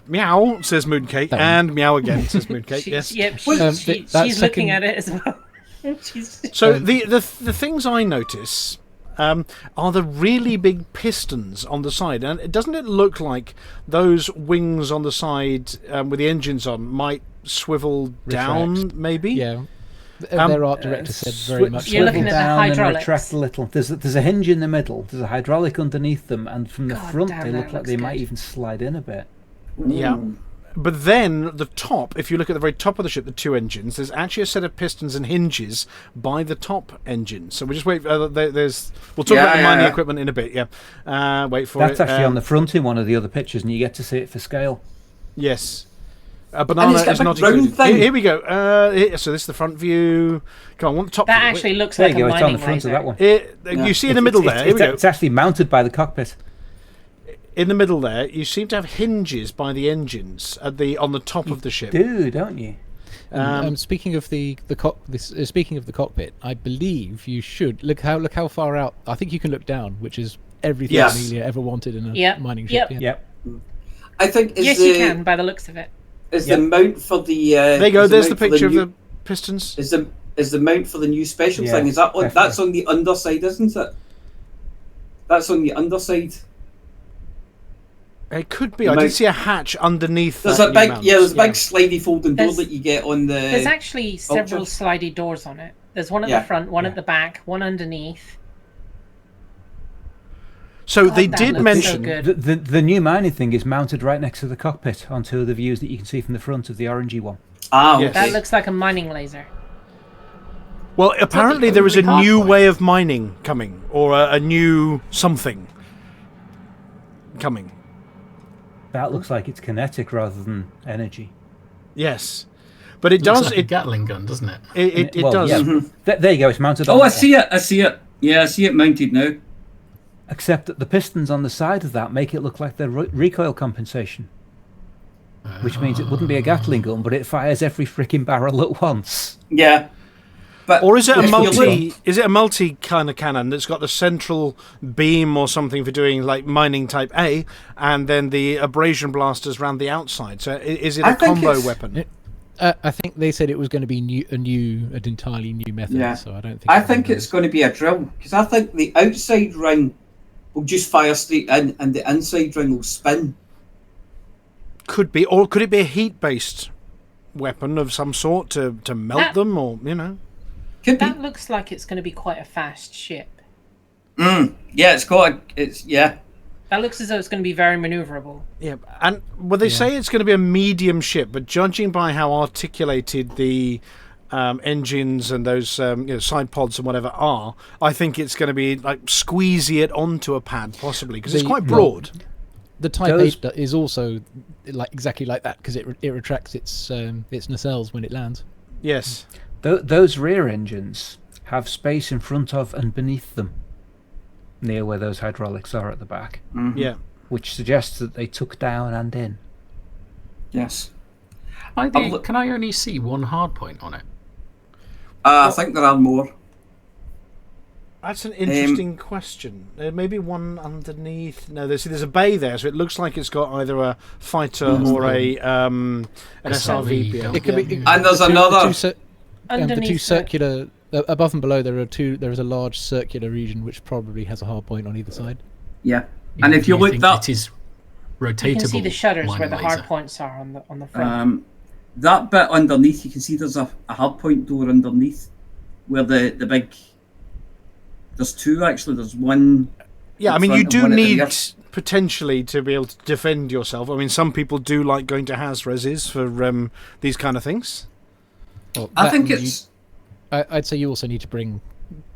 Meow, says Mooncake. Thank And meow again, says Mooncake. Yes. Yep, that she's second- looking at it as well. She's So the things I notice are the really big pistons on the side, and doesn't it look like those wings on the side with the engines on might swivel down? Maybe. Yeah. Their art director said very much. You're looking Swivel at the down and hydraulics. retract a little. There's a hinge in the middle. There's a hydraulic underneath them, and from the God front damn, they that look like looks they might good. even slide in a bit. Yeah. But then the top, if you look at the very top of the ship, the two engines, there's actually a set of pistons and hinges by the top engine. So we just wait. We'll talk about the mining equipment in a bit. Yeah. Wait for it. That's actually on the front in one of the other pictures, and you get to see it for scale. Yes. A banana it's got is a not big round included. thing. Here we go. So this is the front view. Come on, want the top that view? actually looks There like you a go. It's on mining the front laser. of that one. You see in the middle there. Here we go. It's actually mounted by the cockpit. In the middle there, you seem to have hinges by the engines on the top of the ship. Do, don't you? Speaking of speaking of the cockpit, I believe you should look how far out. I think you can look down, which is everything Yes. Amelia ever wanted in a Yep, mining yep. ship. Yeah. Yep. I think Yes, you can, by the looks of it. Is the mount for the... There you go. There's the mount for picture of new- the pistons. Is the mount for the new special Yeah, thing? Is that on? definitely. That's on the underside, isn't it? That's on the underside. It could be. The I did mount- see a hatch underneath. There's that a new big, mount. there's a big slidey folding door There's- that you get on the. There's actually several Ultras. slidey doors on it. There's one at Yeah. the front, one at the back, one underneath. So God, they that did looks mention. so good. The new mining thing is mounted right next to the cockpit on two of the views that you can see from the front of the orangey one. Ah, Yes. okay. That looks like a mining laser. Well, apparently there is a overly new hard way of mining coming, or a new something coming. That looks like it's kinetic rather than energy. Yes, but it Looks does. like a Gatling gun, doesn't it? It Well, does. yeah. There you go. It's mounted on Oh, I that one. see it. I see it. Yeah, I see it mounted now. Except that the pistons on the side of that make it look like they're recoil compensation. Which means it wouldn't be a Gatling gun, but it fires every freaking barrel at once. Yeah. But Or is it a if you're multi? looking- Is it a multi kind of cannon that's got the central beam or something for doing like mining type A, and then the abrasion blasters round the outside? So is it I a think combo it's- weapon? I think they said it was going to be an entirely new method. Yeah. So I don't think. I think it's going to be a drill because I think the outside ring will just fire straight in, and the inside ring will spin. Could be, or could it be a heat-based weapon of some sort to melt That- them, or you know? Could be. That looks like it's going to be quite a fast ship. Yeah, it's got. Yeah. That looks as though it's going to be very maneuverable. Yeah, and well, they say it's going to be a medium ship, but judging by how articulated the engines and those side pods and whatever are, I think it's going to be like squeezy it onto a pad, possibly, because it's The- quite broad. The Type Those- 8 is also exactly like that because it retracts its nacelles when it lands. Yes. Those rear engines have space in front of and beneath them. near where those hydraulics are at the back. Mhm. Yeah. Which suggests that they took down and in. Yes. Can I only see one hard point on it? I think there are more. That's an interesting question. There may be one underneath. No, there's a bay there, so it looks like it's got either a fighter or an SRV beyond. It could be. And there's another. The two circular above and below. There is a large circular region which probably has a hard point on either side. Yeah, and if you look think that, it is rotatable. You can see the shutters where the laser. hard points are on the front. that bit underneath, you can see there's a hard point door underneath, where the big. There's two actually. There's one. Yeah, I in mean, you front do and one at the need rear. potentially to be able to defend yourself. I mean, some people do like going to has-reses for these kind of things. Well, I that think and it's. I'd say you also need to bring,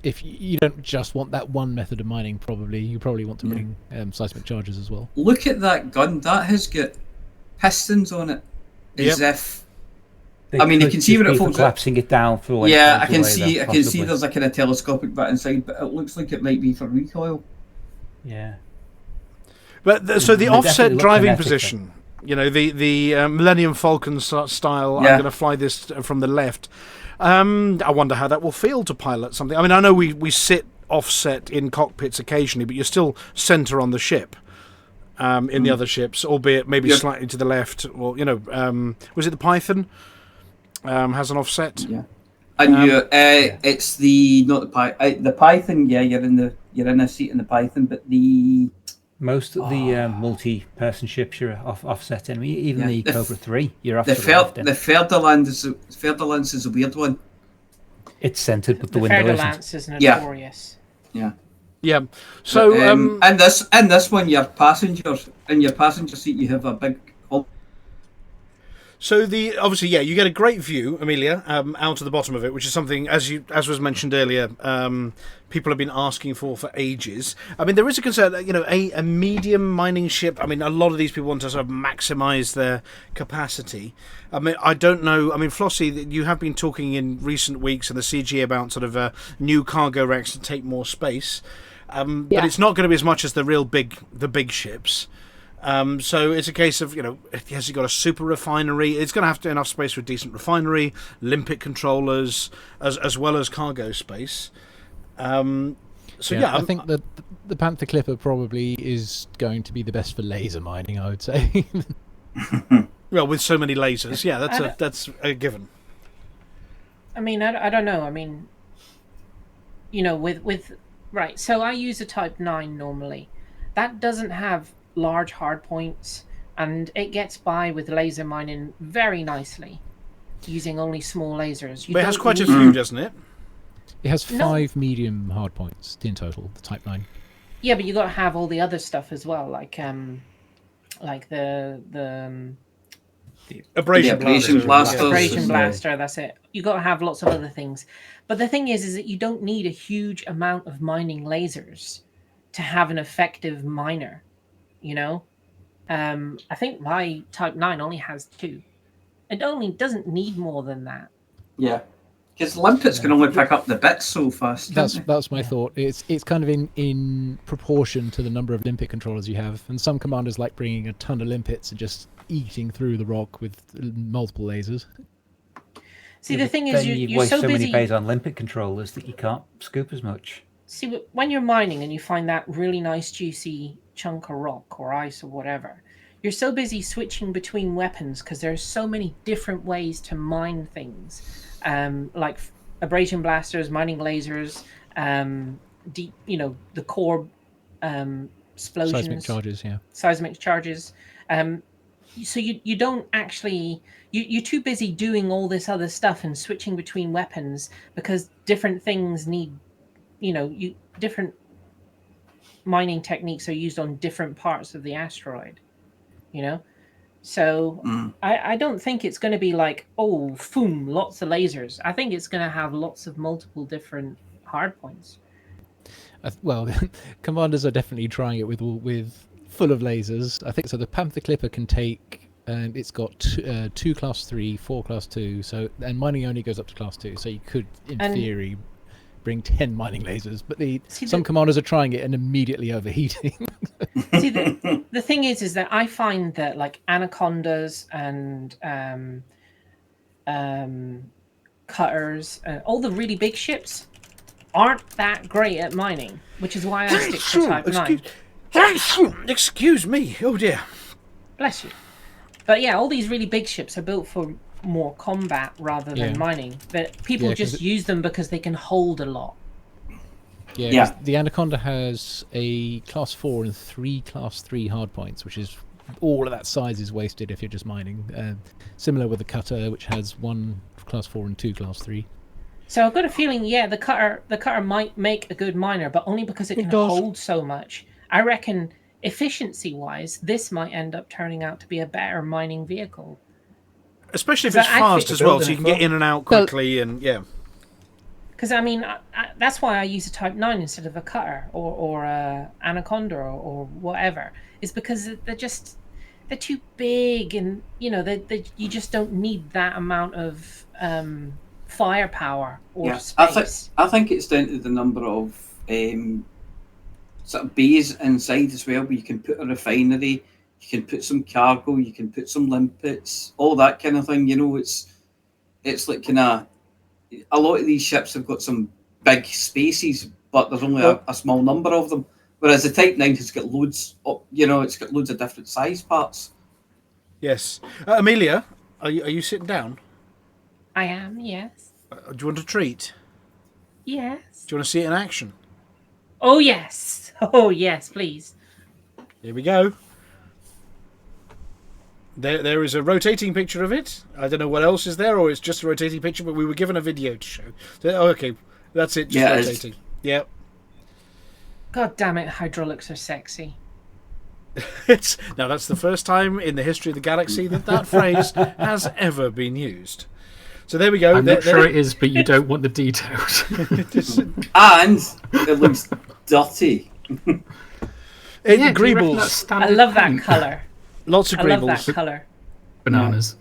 if you don't just want that one method of mining, you probably want to bring seismic charges as well. Look at that gun. That has got pistons on it, as if. I mean, you can see when it folds collapsing it down for. Yeah, I can see. I can see. There's a kind of telescopic bit inside, but it looks like it might be for recoil. Yeah. But so the They offset definitely look driving kinetic, position, you know, the Millennium Falcon style. Yeah. I'm going to fly this from the left. I wonder how that will feel to pilot something. I mean, I know we sit offset in cockpits occasionally, but you're still center on the ship. In the other ships, albeit maybe slightly to the left, or was it the Python? Has an offset. Yeah, and it's not the Python. Yeah, you're in a seat in the Python, but most of the multi-person ships you're offset in. Even the Cobra 3, you're off to the left in. The Ferdinand is a weird one. It's centered, but the The window Ferdinand isn't. is notorious. Yeah. Yeah. So and this one, your passenger seat, you have a big. So obviously, you get a great view, Amelia, out of the bottom of it, which is something, as was mentioned earlier, people have been asking for ages. I mean, there is a concern, a medium mining ship. I mean, a lot of these people want to sort of maximise their capacity. I mean, I don't know. I mean, Flossy, you have been talking in recent weeks in the CG about sort of new cargo racks to take more space, but it's not going to be as much as the big ships. So it's a case of, has it got a super refinery? It's going to have enough space for a decent refinery, limpet controllers, as well as cargo space. I think that the Panther Clipper probably is going to be the best for laser mining, I would say. Well, with so many lasers, that's a given. I mean, I don't know. I mean, right. So I use a Type 9 normally. That doesn't have large hard points, and it gets by with laser mining very nicely using only small lasers. But it has quite a few, doesn't it? It has 5 medium hard points in total, the Type 9. Yeah, but you got to have all the other stuff as well, like the abrasion blaster. Abrasion blaster, that's it. You got to have lots of other things. But the thing is that you don't need a huge amount of mining lasers to have an effective miner. I think my Type 9 only has 2. It only doesn't need more than that. Yeah, because limpets can only pick up the bits so fast. That's my thought. It's kind of in proportion to the number of limpet controllers you have, and some commanders like bringing a ton of limpets and just eating through the rock with multiple lasers. See, the thing is, you're waste so busy. Many bays on limpet controllers that you can't scoop as much. See, when you're mining and you find that really nice juicy chunk of rock or ice or whatever, you're so busy switching between weapons because there's so many different ways to mine things, like abrasion blasters, mining lasers, deep, the core explosions, seismic charges. So you don't actually you're too busy doing all this other stuff and switching between weapons because different things need. Different mining techniques are used on different parts of the asteroid, So I don't think it's going to be like, lots of lasers. I think it's going to have lots of multiple different hard points. Well, commanders are definitely trying it with full of lasers. I think so. The Panther Clipper can take. It's got 2 class 3, 4 class 2. So and mining only goes up to class 2. So you could, in theory, bring 10 mining lasers, but some commanders are trying it and immediately overheating. See, the thing is that I find that like anacondas and cutters and all the really big ships aren't that great at mining, which is why I stick to Type 9. Excuse me. Oh dear. Bless you. But yeah, all these really big ships are built for more combat rather than mining. But people just use them because they can hold a lot. Yeah. The Anaconda has a class 4 and 3 class 3 hardpoints, which is all of that size is wasted if you're just mining. Similar with the Cutter, which has 1 class 4 and 2 class 3. So I've got a feeling, the cutter might make a good miner, but only because it can hold so much. I reckon efficiency-wise, this might end up turning out to be a better mining vehicle. Especially if it's fast as well, so you can get in and out quickly, and Because I mean, that's why I use a Type 9 instead of a Cutter or a Anaconda or whatever. Is because they're too big, and you know you just don't need that amount of firepower or space. I think it's down to the number of sort of bays inside as well, where you can put a refinery, you can put some cargo, you can put some limpets, all that kind of thing. You know, it's like kind of a lot of these ships have got some big spaces, but there's only a small number of them. Whereas the Type 9 has got loads. It's got loads of different size parts. Yes, Amelia, are you sitting down? I am. Yes. Do you want a treat? Yes. Do you want to see it in action? Oh yes. Oh yes, please. Here we go. There is a rotating picture of it. I don't know what else is there, or it's just a rotating picture, but we were given a video to show. Okay, that's it, just rotating. Yeah. God damn it, hydraulics are sexy. Now, that's the first time in the history of the galaxy that phrase has ever been used. So there we go. I'm not sure it is, but you don't want the details. And it looks dirty. Greebles. I love that colour. Lots of Greebles. I love that colour. Bananas.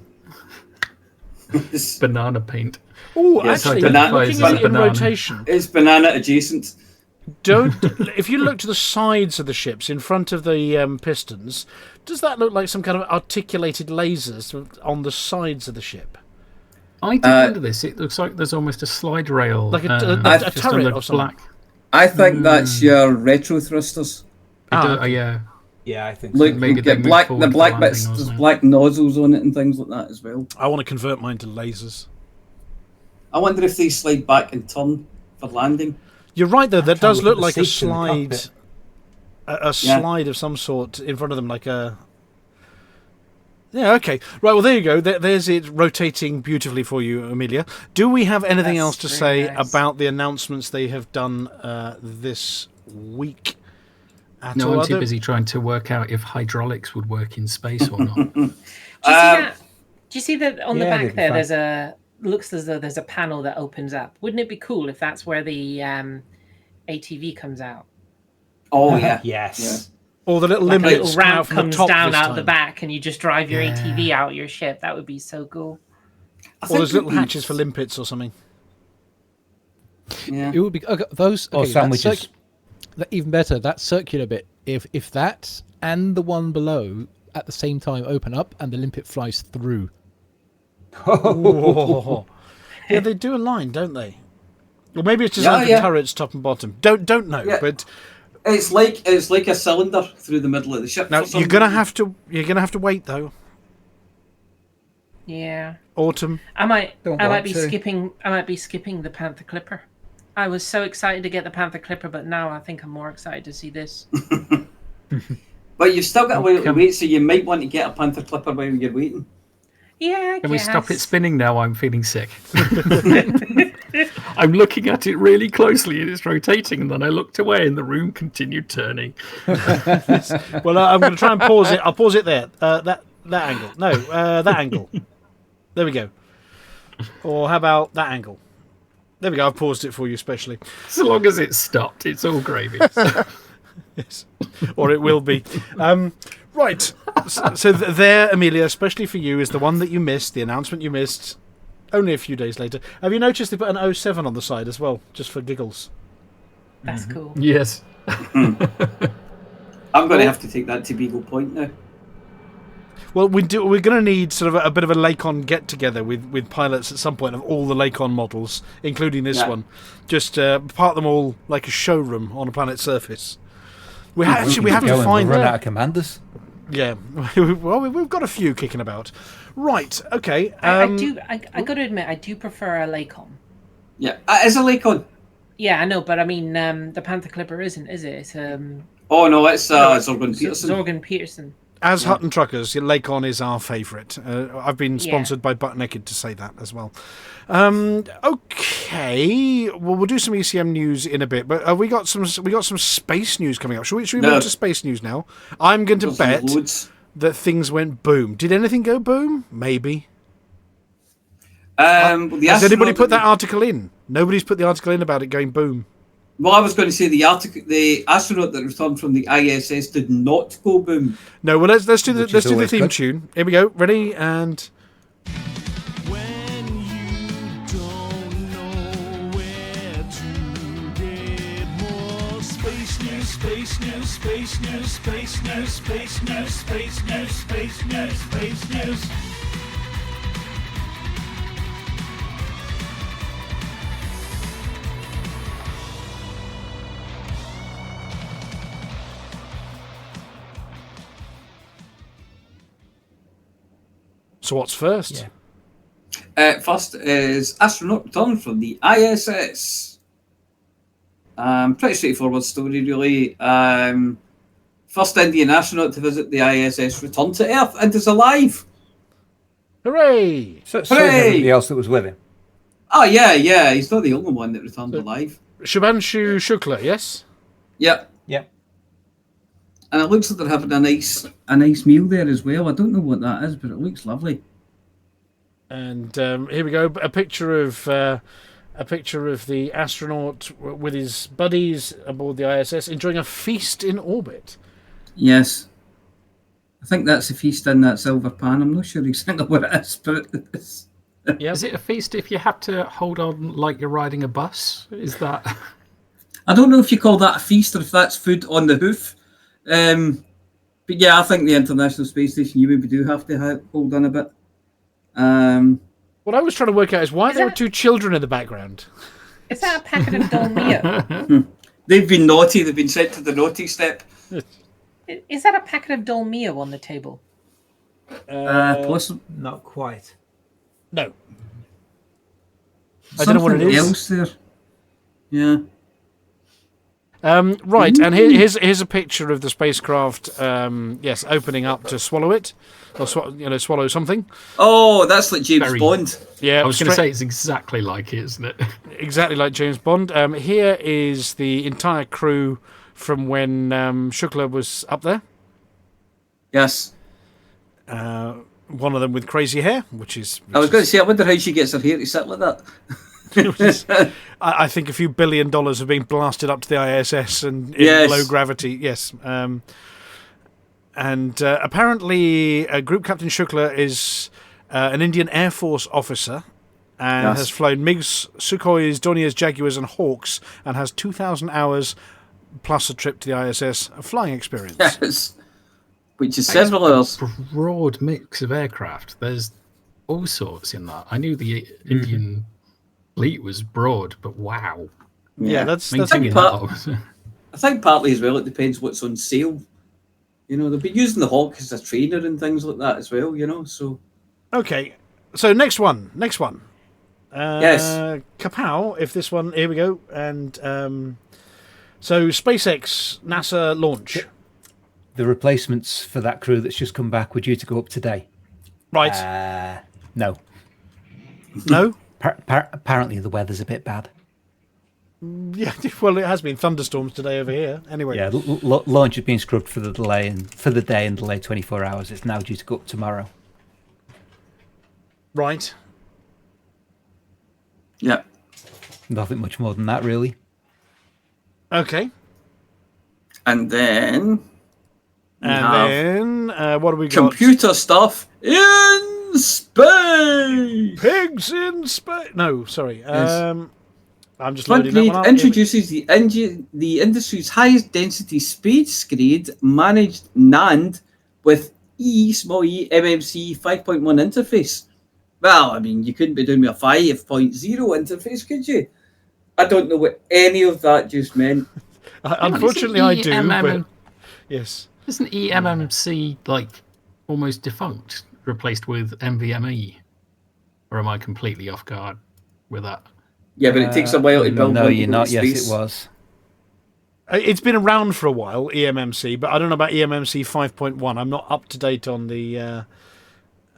Banana paint. Oh, actually, looking at it in rotation. It's banana adjacent. If you look to the sides of the ships in front of the pistons, does that look like some kind of articulated lasers on the sides of the ship? I did wonder this. It looks like there's almost a slide rail, like a turret or something. I think that's your retro thrusters. Yeah. Yeah, I think Look, so. you get the black bits, there's black nozzles on it and things like that as well. I want to convert mine to lasers. I wonder if they slide back and turn for landing. You're right, though. That does look like a slide, slide of some sort in front of them, like a. Yeah. Okay. Right. Well, there you go. There's it rotating beautifully for you, Amelia. Do we have anything else to say about the announcements they have done this week? No, I'm too busy trying to work out if hydraulics would work in space or not. Do you see that on the back there? There's looks as though there's a panel that opens up. Wouldn't it be cool if that's where the ATV comes out? Oh yeah, yes. Yeah. Or the little like limit a little ramp comes down out time. the back, and you just drive your ATV out your ship. That would be so cool. Or there's little hatches for limpets or something. Yeah, it would be those. Or sandwiches. Even better, that circular bit. If that and the one below at the same time open up and the limpet flies through. Oh. Yeah, they do a line, don't they? Or maybe it's just like the turrets, top and bottom. Don't know, but it's like a cylinder through the middle of the ship. Now you're gonna have to wait though. Yeah. Autumn. I might be skipping the Panther Clipper. I was so excited to get the Panther Clipper, but now I think I'm more excited to see this. But you've still got a while to wait, so you might want to get a Panther Clipper while you're waiting. Yeah, I Can we stop it spinning now? I'm feeling sick. I'm looking at it really closely and it's rotating, and then I looked away and the room continued turning. Well, I'm going to try and pause it. I'll pause it there. That angle. No, that angle. There we go. Or how about that angle? There we go. I've paused it for you specially. So long as it's stopped, it's all gravy. Yes. Or it will be. Right. So there, Amelia, especially for you, is the one that you missed, the announcement you missed. Only a few days later. Have you noticed they put an 07 on the side as well, just for giggles? That's cool. Yes. I'm going to have to take that to Beagle Point now. Well, we're going to need sort of a bit of a Lakon get-together with pilots at some point of all the Lakon models, including this one. Just part them all like a showroom on a planet's surface. We have to find... Run out of commanders. Yeah. Well, we've got a few kicking about. Right, okay. I got to admit, I do prefer a Lakon. Yeah, it is a Lakon. Yeah, I know, but I mean, the Panther Clipper isn't, is it? Oh, no, it's Zorgon Peterson. Zorgon Peterson. As Hutton Truckers, Lakon is our favourite. I've been sponsored by Butt Naked to say that as well. Okay, well, we'll do some ECM news in a bit, but we got some space news coming up. Should we move on to space news now? I'm going to bet that things went boom. Did anything go boom? Maybe. Has anybody put that article in? Nobody's put the article in about it going boom. Well, I was going to say the astronaut that returned from the ISS did not go boom. No, well, let's do the theme tune. Here we go. Ready and. When you don't know where to get more space news, space news, space news, space news, space news, space news, space news, space news. So what's first? Yeah. First is astronaut returned from the ISS. Pretty straightforward story, really. First Indian astronaut to visit the ISS returned to Earth and is alive. Hooray! So everybody else that was with him. Oh, yeah. He's not the only one that returned alive. Shubhanshu Shukla, yes? Yep. And it looks like they're having a nice meal there as well. I don't know what that is, but it looks lovely. And here we go, a picture of the astronaut with his buddies aboard the ISS enjoying a feast in orbit. Yes. I think that's a feast in that silver pan. I'm not sure exactly what it is, but it's... Yep. Is it a feast if you have to hold on like you're riding a bus? Is that... I don't know if you call that a feast or if that's food on the hoof. But yeah, I think the International Space Station, you maybe do have to hold on a bit. What I was trying to work out is why there are two children in the background. Is that a packet of Dolmio? They've been naughty. They've been sent to the naughty step. Is that a packet of Dolmio on the table? Possibly. Not quite. No. I don't know what it is. Else there. Yeah. Right, and here's a picture of the spacecraft. Yes, opening up to swallow it, or swallow something. Oh, that's like James Bond. Yeah, I was going to say it's exactly like it, isn't it? Exactly like James Bond. Here is the entire crew from when Shukla was up there. Yes. One of them with crazy hair, which is. I was going to say, I wonder how she gets her hair to sit like that. I think a few $1 billion have been blasted up to the ISS and in low gravity. Yes. And apparently, Group Captain Shukla is an Indian Air Force officer and has flown MiGs, Sukhois, Dorniers, Jaguars, and Hawks, and has 2,000 hours plus a trip to the ISS of flying experience. Yes. Which is several hours. Broad mix of aircraft. There's all sorts in that. I knew the Indian fleet was broad, but wow. Yeah, that's I think partly as well, it depends what's on sale. You know, they'll be using the Hawk as a trainer and things like that as well, you know, so... Okay, so next one. Yes. Kapow, if this one... Here we go. And so SpaceX, NASA launch. The replacements for that crew that's just come back were due to go up today. Right. No. No? Apparently the weather's a bit bad. Yeah, well, it has been thunderstorms today over here. Anyway. Yeah, launch has been scrubbed for the delay and for the day and delayed 24 hours. It's now due to go up tomorrow. Right. Yeah. Nothing much more than that, really. Okay. And then... what do we got? Computer stuff in space. Pigs in space. No, sorry. I'm just Front loading that grade one up. introduces the industry's highest density space grade managed NAND with small e MMC 5.1 interface. Well, I mean, you couldn't be doing me a 5.0 interface, could you? I don't know what any of that just meant. Unfortunately, I do. But yes. Isn't eMMC like almost defunct, replaced with NVMe? Or am I completely off guard with that? Yeah, but it takes a while to build. No, you're not. Space. Yes, it was. It's been around for a while, eMMC, but I don't know about eMMC 5.1. I'm not up to date on the.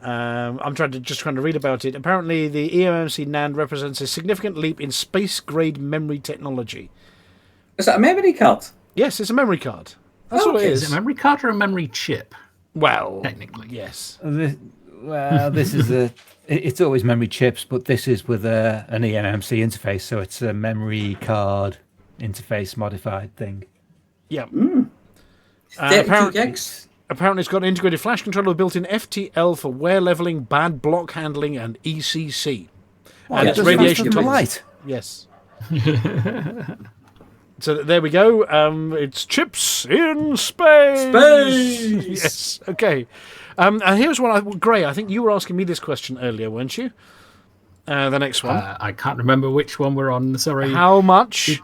I'm trying to read about it. Apparently, the eMMC NAND represents a significant leap in space-grade memory technology. Is that a memory card? Yes, it's a memory card. That's what it is. Is it a memory card or a memory chip? Well, technically, yes. This is it's always memory chips, but this is with an eMMC interface, so it's a memory card interface modified thing. Yeah. 32 gigs. Apparently, it's got an integrated flash controller built in FTL for wear leveling, bad block handling, and ECC. And it's radiation tolerant. Yes. So there we go. It's chips in space. Space. Yes. Okay. And here's one. Gray, I think you were asking me this question earlier, weren't you? The next one. I can't remember which one we're on. Sorry. How much?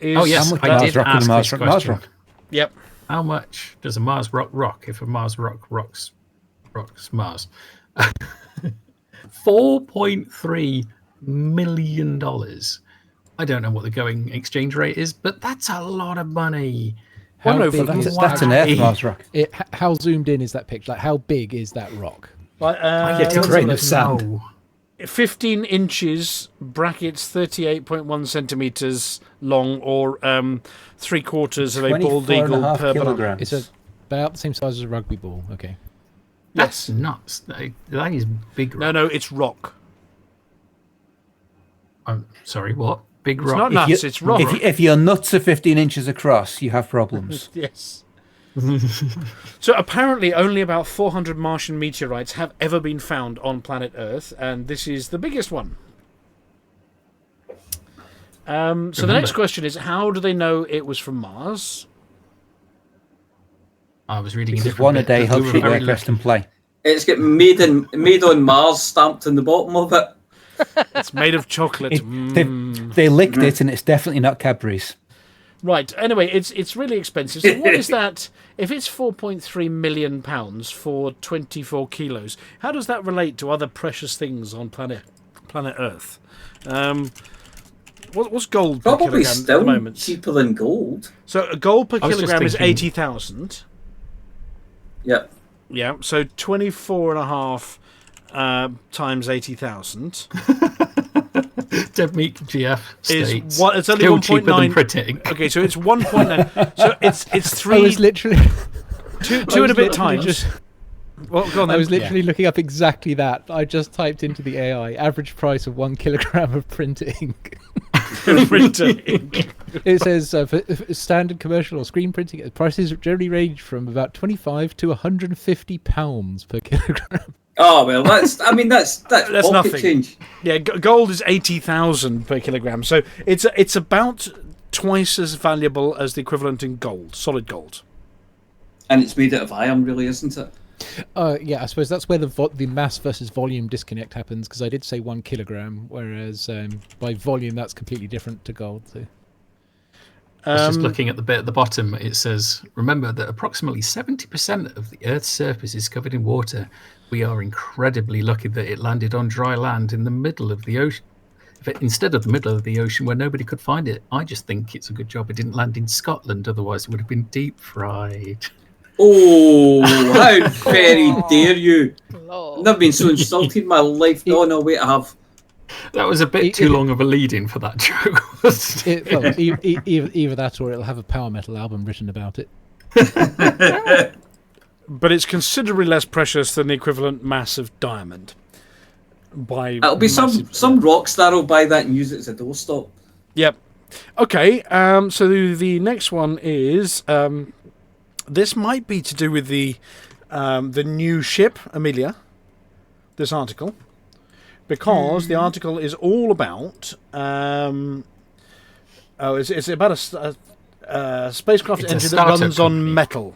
Oh yes, I did ask this question. Mars rock. Yep. How much does a Mars rock if a Mars rock rocks Mars? $4.3 million. I don't know what the going exchange rate is, but that's a lot of money. That's an Earth Mars rock. How zoomed in is that picture? Like, how big is that rock? It's a grain of sand. 15 inches, brackets 38.1 centimeters long, or 3/4 of a bald eagle per banana. It's about the same size as a rugby ball. Okay. That's nuts. That is big rock. No, it's rock. I'm sorry, what? Big rock? It's not nuts, it's rock. If your nuts are 15 inches across, you have problems. Yes. So apparently only about 400 Martian meteorites have ever been found on planet Earth, and this is the biggest one. So the next question is, how do they know it was from Mars? I was reading because one a day helps you work, rest and play. It's got made on Mars stamped on the bottom of it. It's made of chocolate. They licked it, and it's definitely not Cadbury's. Right. Anyway, it's really expensive. So what is that? If it's £4.3 million for 24 kilos, how does that relate to other precious things on planet Earth? What's gold per Probably kilogram still at the moment? Cheaper than gold. So a gold per kilogram is 80,000. Yep. Yeah. So 24.5 times 80,000. Dead meat GF states. It's only 1.9. Okay, so it's 1.9. So it's 3. I was literally two and a bit times. Well, go on then. I was literally looking up exactly that. I just typed into the AI average price of 1 kilogram of print ink. It says for standard commercial or screen printing, prices generally range from about £25 to £150 per kilogram. Oh well, that's nothing. Change. Yeah, gold is 80,000 per kilogram, so it's about twice as valuable as the equivalent in gold, solid gold. And it's made out of iron, really, isn't it? Yeah, I suppose that's where the mass versus volume disconnect happens, because I did say 1 kilogram, whereas by volume that's completely different to gold. So. I was just looking at the bit at the bottom. It says, remember that approximately 70% of the Earth's surface is covered in water. We are incredibly lucky that it landed on dry land in the middle of the ocean. Instead of the middle of the ocean where nobody could find it. I just think it's a good job it didn't land in Scotland, otherwise it would have been deep fried. Oh, how very dare you! I've never been so insulted in my life. No, wait, I have. That was a bit too long of a lead-in for that joke. Either that, or it'll have a power metal album written about it. But it's considerably less precious than the equivalent mass of diamond. It'll be some rock star will buy that and use it as a doorstop. Yep. Okay. So the next one is this might be to do with the new ship Amelia. this article, because the article is all about... it's about a spacecraft It's a engine that startup runs company. on metal.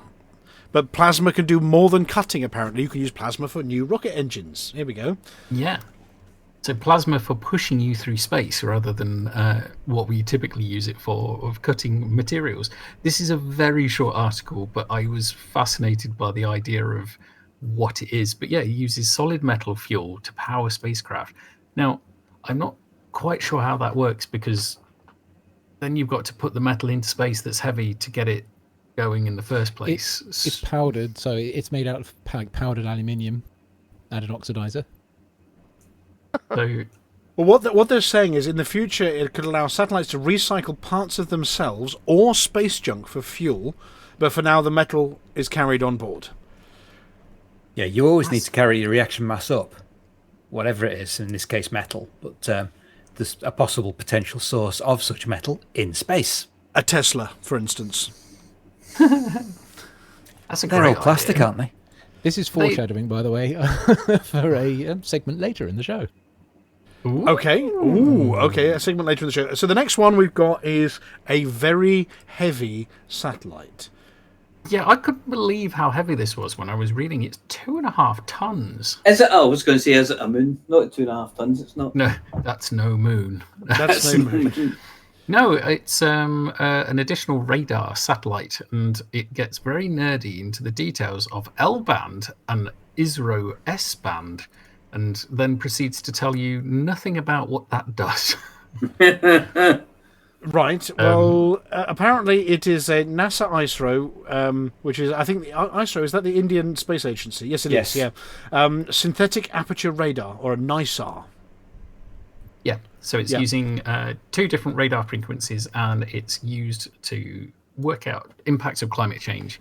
But plasma can do more than cutting, apparently. You can use plasma for new rocket engines. Here we go. Yeah. So plasma for pushing you through space rather than what we typically use it for, of cutting materials. This is a very short article, but I was fascinated by the idea of what it is. But yeah, it uses solid metal fuel to power spacecraft. Now, I'm not quite sure how that works, because then you've got to put the metal into space that's heavy to get it going in the first place. It's powdered, so it's made out of powdered aluminium and an oxidizer. So, Well, what they're saying is in the future it could allow satellites to recycle parts of themselves or space junk for fuel, but for now the metal is carried on board. Yeah, you always need to carry your reaction mass up, whatever it is, in this case metal, but there's a possible potential source of such metal in space. A Tesla, for instance. that's a They're great all plastic, idea. aren't they? This is foreshadowing, by the way, for a segment later in the show. Okay. Ooh, okay, a segment later in the show. So the next one we've got is a very heavy satellite. Yeah, I couldn't believe how heavy this was when I was reading. It's 2.5 tons. Is it? I was going to say, is it a moon? Not 2.5 tons. It's not. No, that's no moon. That's no moon. No, it's an additional radar satellite, and it gets very nerdy into the details of L-band and ISRO S-band, and then proceeds to tell you nothing about what that does. Right. Well, apparently it is a NASA ISRO, which is, I think, the ISRO, is that the Indian Space Agency? Yes, it is. Yes. Yeah. Synthetic aperture radar, or a NISAR. Yeah, so it's using 2 different radar frequencies, and it's used to work out impacts of climate change.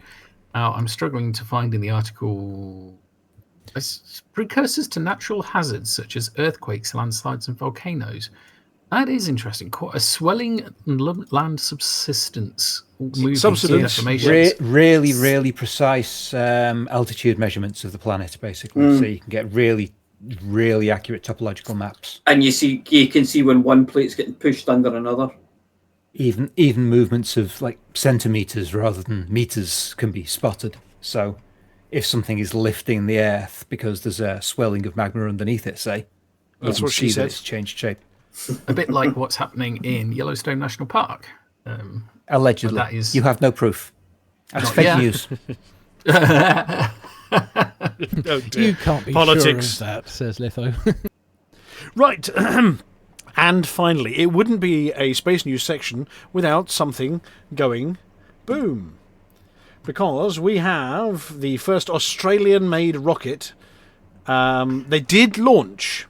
Now, I'm struggling to find in the article precursors to natural hazards such as earthquakes, landslides, and volcanoes. That is interesting. Quite a swelling and land subsistence moving information. Really precise altitude measurements of the planet, basically. So you can get really accurate topological maps. And you can see when one plate's getting pushed under another. Even movements of like centimeters rather than meters can be spotted. So if something is lifting the Earth because there's a swelling of magma underneath it, say, that's you what can she see that said. it's changed shape. A bit like what's happening in Yellowstone National Park. Allegedly, that is you have no proof. That's Not fake yet. news. Oh, dear. You can't be Politics. sure of that, says Litho. Right. And finally, it wouldn't be a space news section without something going boom. Because we have the first Australian-made rocket. They did launch.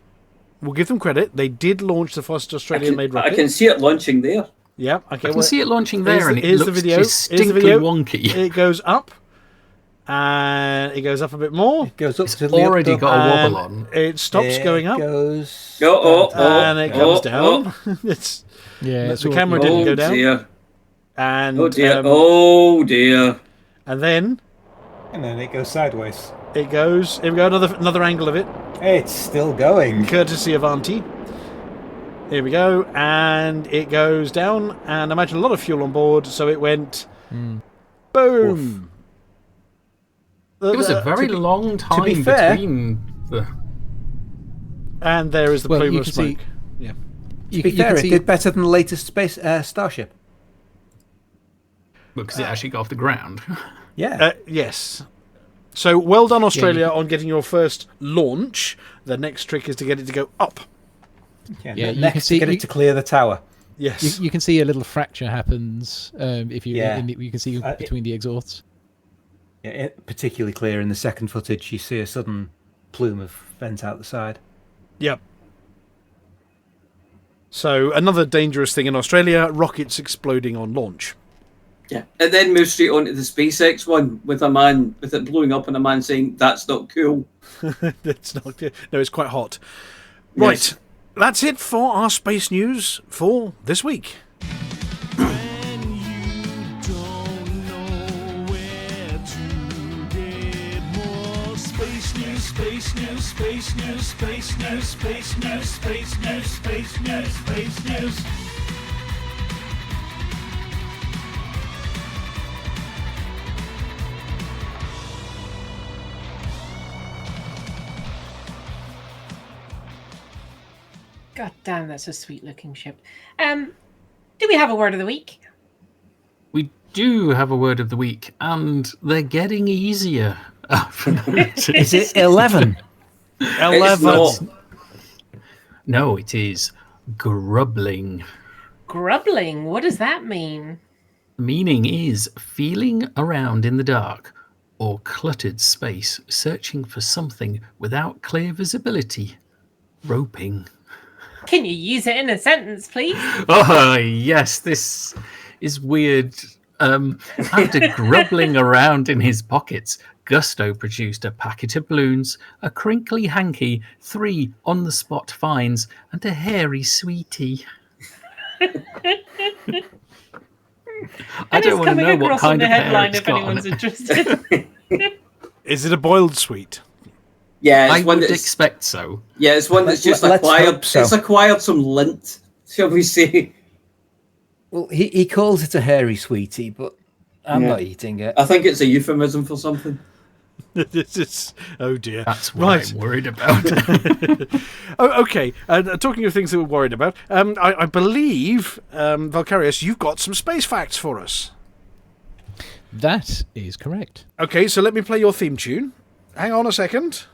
We'll give them credit. They did launch the first Australian-made rocket. I can see it launching there. Yeah, okay. I can see it launching there, and it here's looks the video. Here's distinctly the video. wonky. It goes up, and it goes up a bit more. It goes up It's to the already up, got a and wobble on. It stops going up, Goes and it comes down. It's Yeah, the camera didn't go down, Dear. and Oh dear. Oh dear. and then and then it goes sideways. it goes. Here we go. Another angle of it, It's still going. courtesy of Auntie. Here we go, and it goes down. And imagine a lot of fuel on board, so it went boom. It was a very long time be fair- between the. And there is the Well, plume you of can smoke. see- Yeah. You, To be you fair, can it see did better than the latest space Starship. Because it actually got off the ground. Yeah. Yes. So well done, Australia, on getting your first launch. The next trick is to get it to go up. yeah, Next, you can see- get you- it to clear the tower. Yes. you can see a little fracture happens if you Yeah. you can see between the exhausts. Yeah, particularly clear in the second footage. You see a sudden plume of vent out the side. Yep. So another dangerous thing in Australia: rockets exploding on launch. Yeah. And then move straight on to the SpaceX one with a man with it blowing up and a man saying that's not cool. That's not good. No, it's quite hot. Right. Yes. That's it for our space news for this week. When you don't know where to get more space news, space news, space news, space news, space news, space news, space news, space news. God damn, that's a sweet looking ship. Do we have a word of the week? We do have a word of the week, and they're getting easier. Is it 11? 11. No, it is grubbling. Grubbling? What does that mean? Meaning is feeling around in the dark or cluttered space, searching for something without clear visibility. Roping. Can you use it in a sentence, please? Oh, yes, this is weird. After grubbling around in his pockets, Gusto produced a packet of balloons, a crinkly hanky, 3 on-the-spot finds, and a hairy sweetie. I don't want to know what kind of hair it's if got anyone's on it. interested. Is it a boiled sweet? Yeah, I it's one would that's expect so. yeah, it's one that's just Let's acquired. hope so. It's acquired some lint, shall we say? Well, he calls it a hairy sweetie, but I'm not eating it. I think it's a euphemism for something. This is, oh dear. That's what I'm worried about. Okay. Talking of things that we're worried about, I believe, Vulkarius, you've got some space facts for us. That is correct. Okay, so let me play your theme tune. Hang on a second.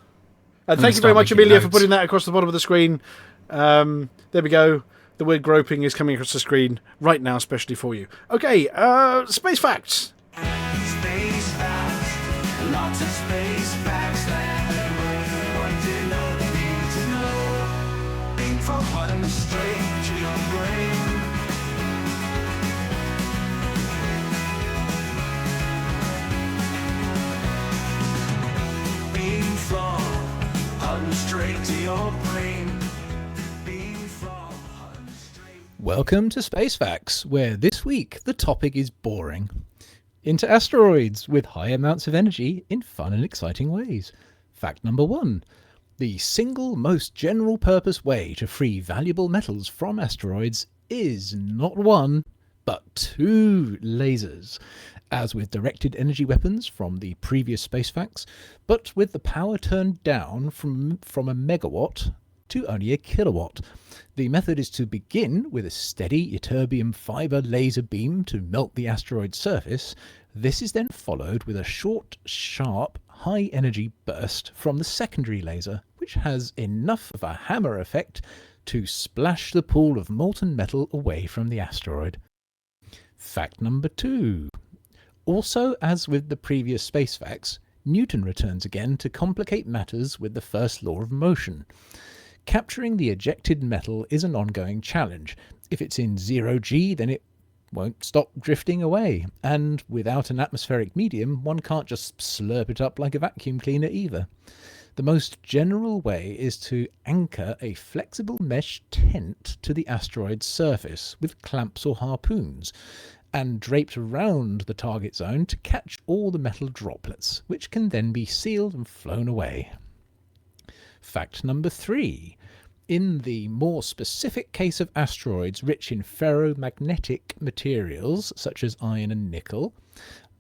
And thank you very start much, making Amelia, for notes. putting that across the bottom of the screen. There we go. The word groping is coming across the screen right now, especially for you. Okay, space facts. Space facts, lots of space facts that everyone want to know, they need to know. Being from Hutton straight to your brain. Being from Hutton straight to your brain. Being from Hutton straight. Welcome to Space Facts, where this week the topic is boring. Into asteroids with high amounts of energy in fun and exciting ways. Fact number 1. The single most general purpose way to free valuable metals from asteroids is not 1, but 2 lasers. As with directed energy weapons from the previous space facts, but with the power turned down from a megawatt to only a kilowatt. The method is to begin with a steady ytterbium fiber laser beam to melt the asteroid's surface. This is then followed with a short, sharp, high-energy burst from the secondary laser, which has enough of a hammer effect to splash the pool of molten metal away from the asteroid. Fact number 2. Also, as with the previous space facts, Newton returns again to complicate matters with the first law of motion. Capturing the ejected metal is an ongoing challenge. If it's in 0G, then it won't stop drifting away, and without an atmospheric medium, one can't just slurp it up like a vacuum cleaner either. The most general way is to anchor a flexible mesh tent to the asteroid's surface with clamps or harpoons, and draped around the target zone to catch all the metal droplets, which can then be sealed and flown away. Fact number 3. In the more specific case of asteroids rich in ferromagnetic materials, such as iron and nickel,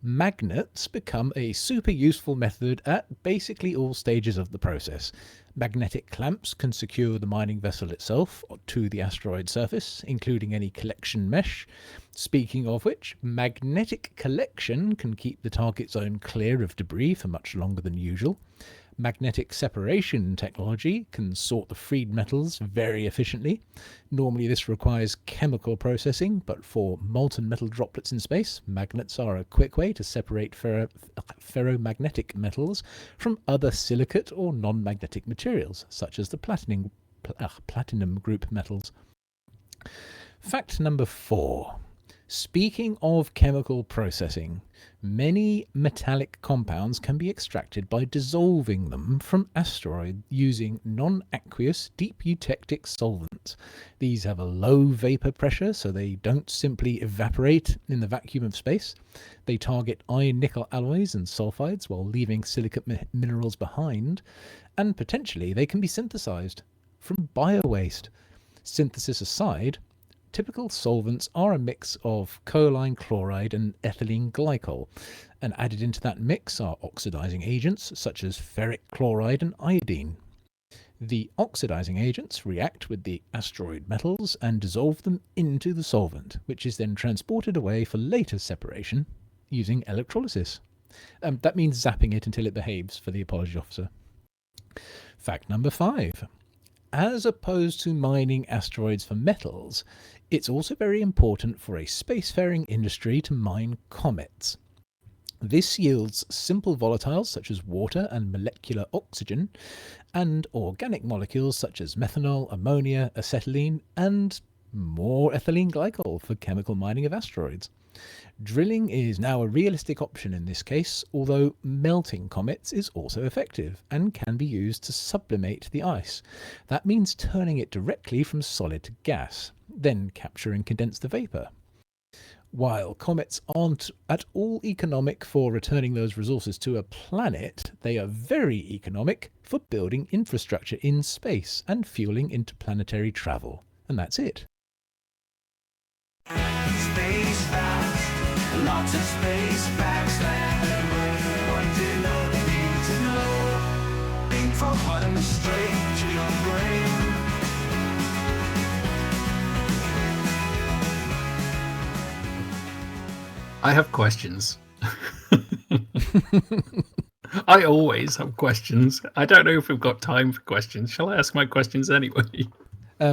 magnets become a super useful method at basically all stages of the process. Magnetic clamps can secure the mining vessel itself to the asteroid surface, including any collection mesh. Speaking of which, magnetic collection can keep the target zone clear of debris for much longer than usual. Magnetic separation technology can sort the freed metals very efficiently. Normally this requires chemical processing, but for molten metal droplets in space, magnets are a quick way to separate ferromagnetic metals from other silicate or non-magnetic materials, such as the platinum group metals. Fact number 4. Speaking of chemical processing, many metallic compounds can be extracted by dissolving them from asteroids using non-aqueous deep eutectic solvents. These have a low vapor pressure, so they don't simply evaporate in the vacuum of space. They target iron-nickel alloys and sulfides while leaving silicate minerals behind, and potentially they can be synthesized from bio-waste. Synthesis aside, typical solvents are a mix of choline chloride and ethylene glycol, and added into that mix are oxidizing agents such as ferric chloride and iodine. The oxidizing agents react with the asteroid metals and dissolve them into the solvent, which is then transported away for later separation using electrolysis. That means zapping it until it behaves for the apology officer. Fact number 5. As opposed to mining asteroids for metals, it's also very important for a spacefaring industry to mine comets. This yields simple volatiles such as water and molecular oxygen, and organic molecules such as methanol, ammonia, acetylene, and more ethylene glycol for chemical mining of asteroids. Drilling is now a realistic option in this case, although melting comets is also effective and can be used to sublimate the ice. That means turning it directly from solid to gas, then capturing condensed vapor. While comets aren't at all economic for returning those resources to a planet, they are very economic for building infrastructure in space and fueling interplanetary travel. And that's it. Space facts, lots of space facts that what do you need to know? Think from Hutton straight to your brain. I have questions. I always have questions. I don't know if we've got time for questions. Shall I ask my questions anyway?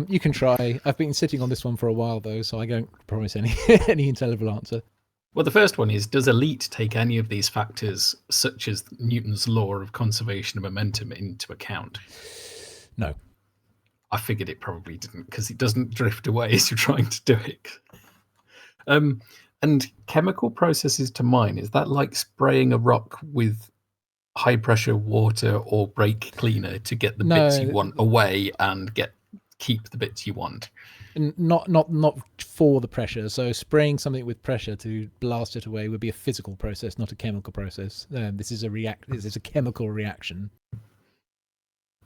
You can try. I've been sitting on this one for a while, though, so I don't promise any intelligible answer. Well, the first one is, does Elite take any of these factors, such as Newton's law of conservation of momentum, into account? No. I figured it probably didn't, because it doesn't drift away as you're trying to do it. And chemical processes to mine, is that like spraying a rock with high-pressure water or brake cleaner to get the bits you want away and keep the bits you want? Not for the pressure. So spraying something with pressure to blast it away would be a physical process, not a chemical process. This is a chemical reaction.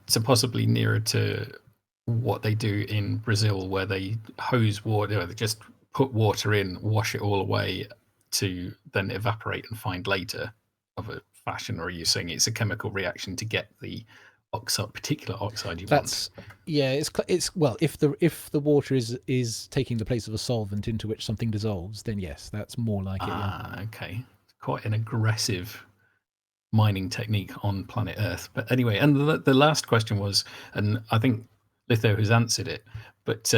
So possibly nearer to what they do in Brazil, where they hose water, they just put water in, wash it all away to then evaporate and find later of a fashion. Or are you saying it's a chemical reaction to get the particular oxide you want? Yeah, it's well, if the water is taking the place of a solvent into which something dissolves, then yes, that's more like it. Yeah. Okay, quite an aggressive mining technique on planet Earth. But anyway, and the last question was, and I think Litho has answered it, but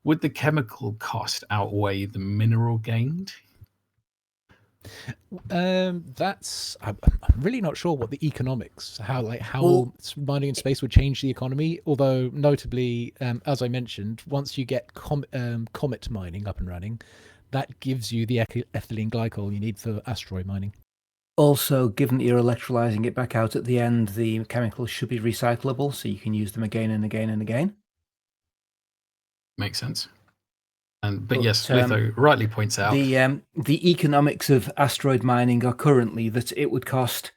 would the chemical cost outweigh the mineral gained? I'm really not sure what the economics, how mining in space would change the economy. Although notably, as I mentioned, once you get comet mining up and running, that gives you the ethylene glycol you need for asteroid mining. Also, given that you're electrolyzing it back out at the end, the chemicals should be recyclable, so you can use them again and again and again. Makes sense. But yes, Litho rightly points out the economics of asteroid mining are currently that it would cost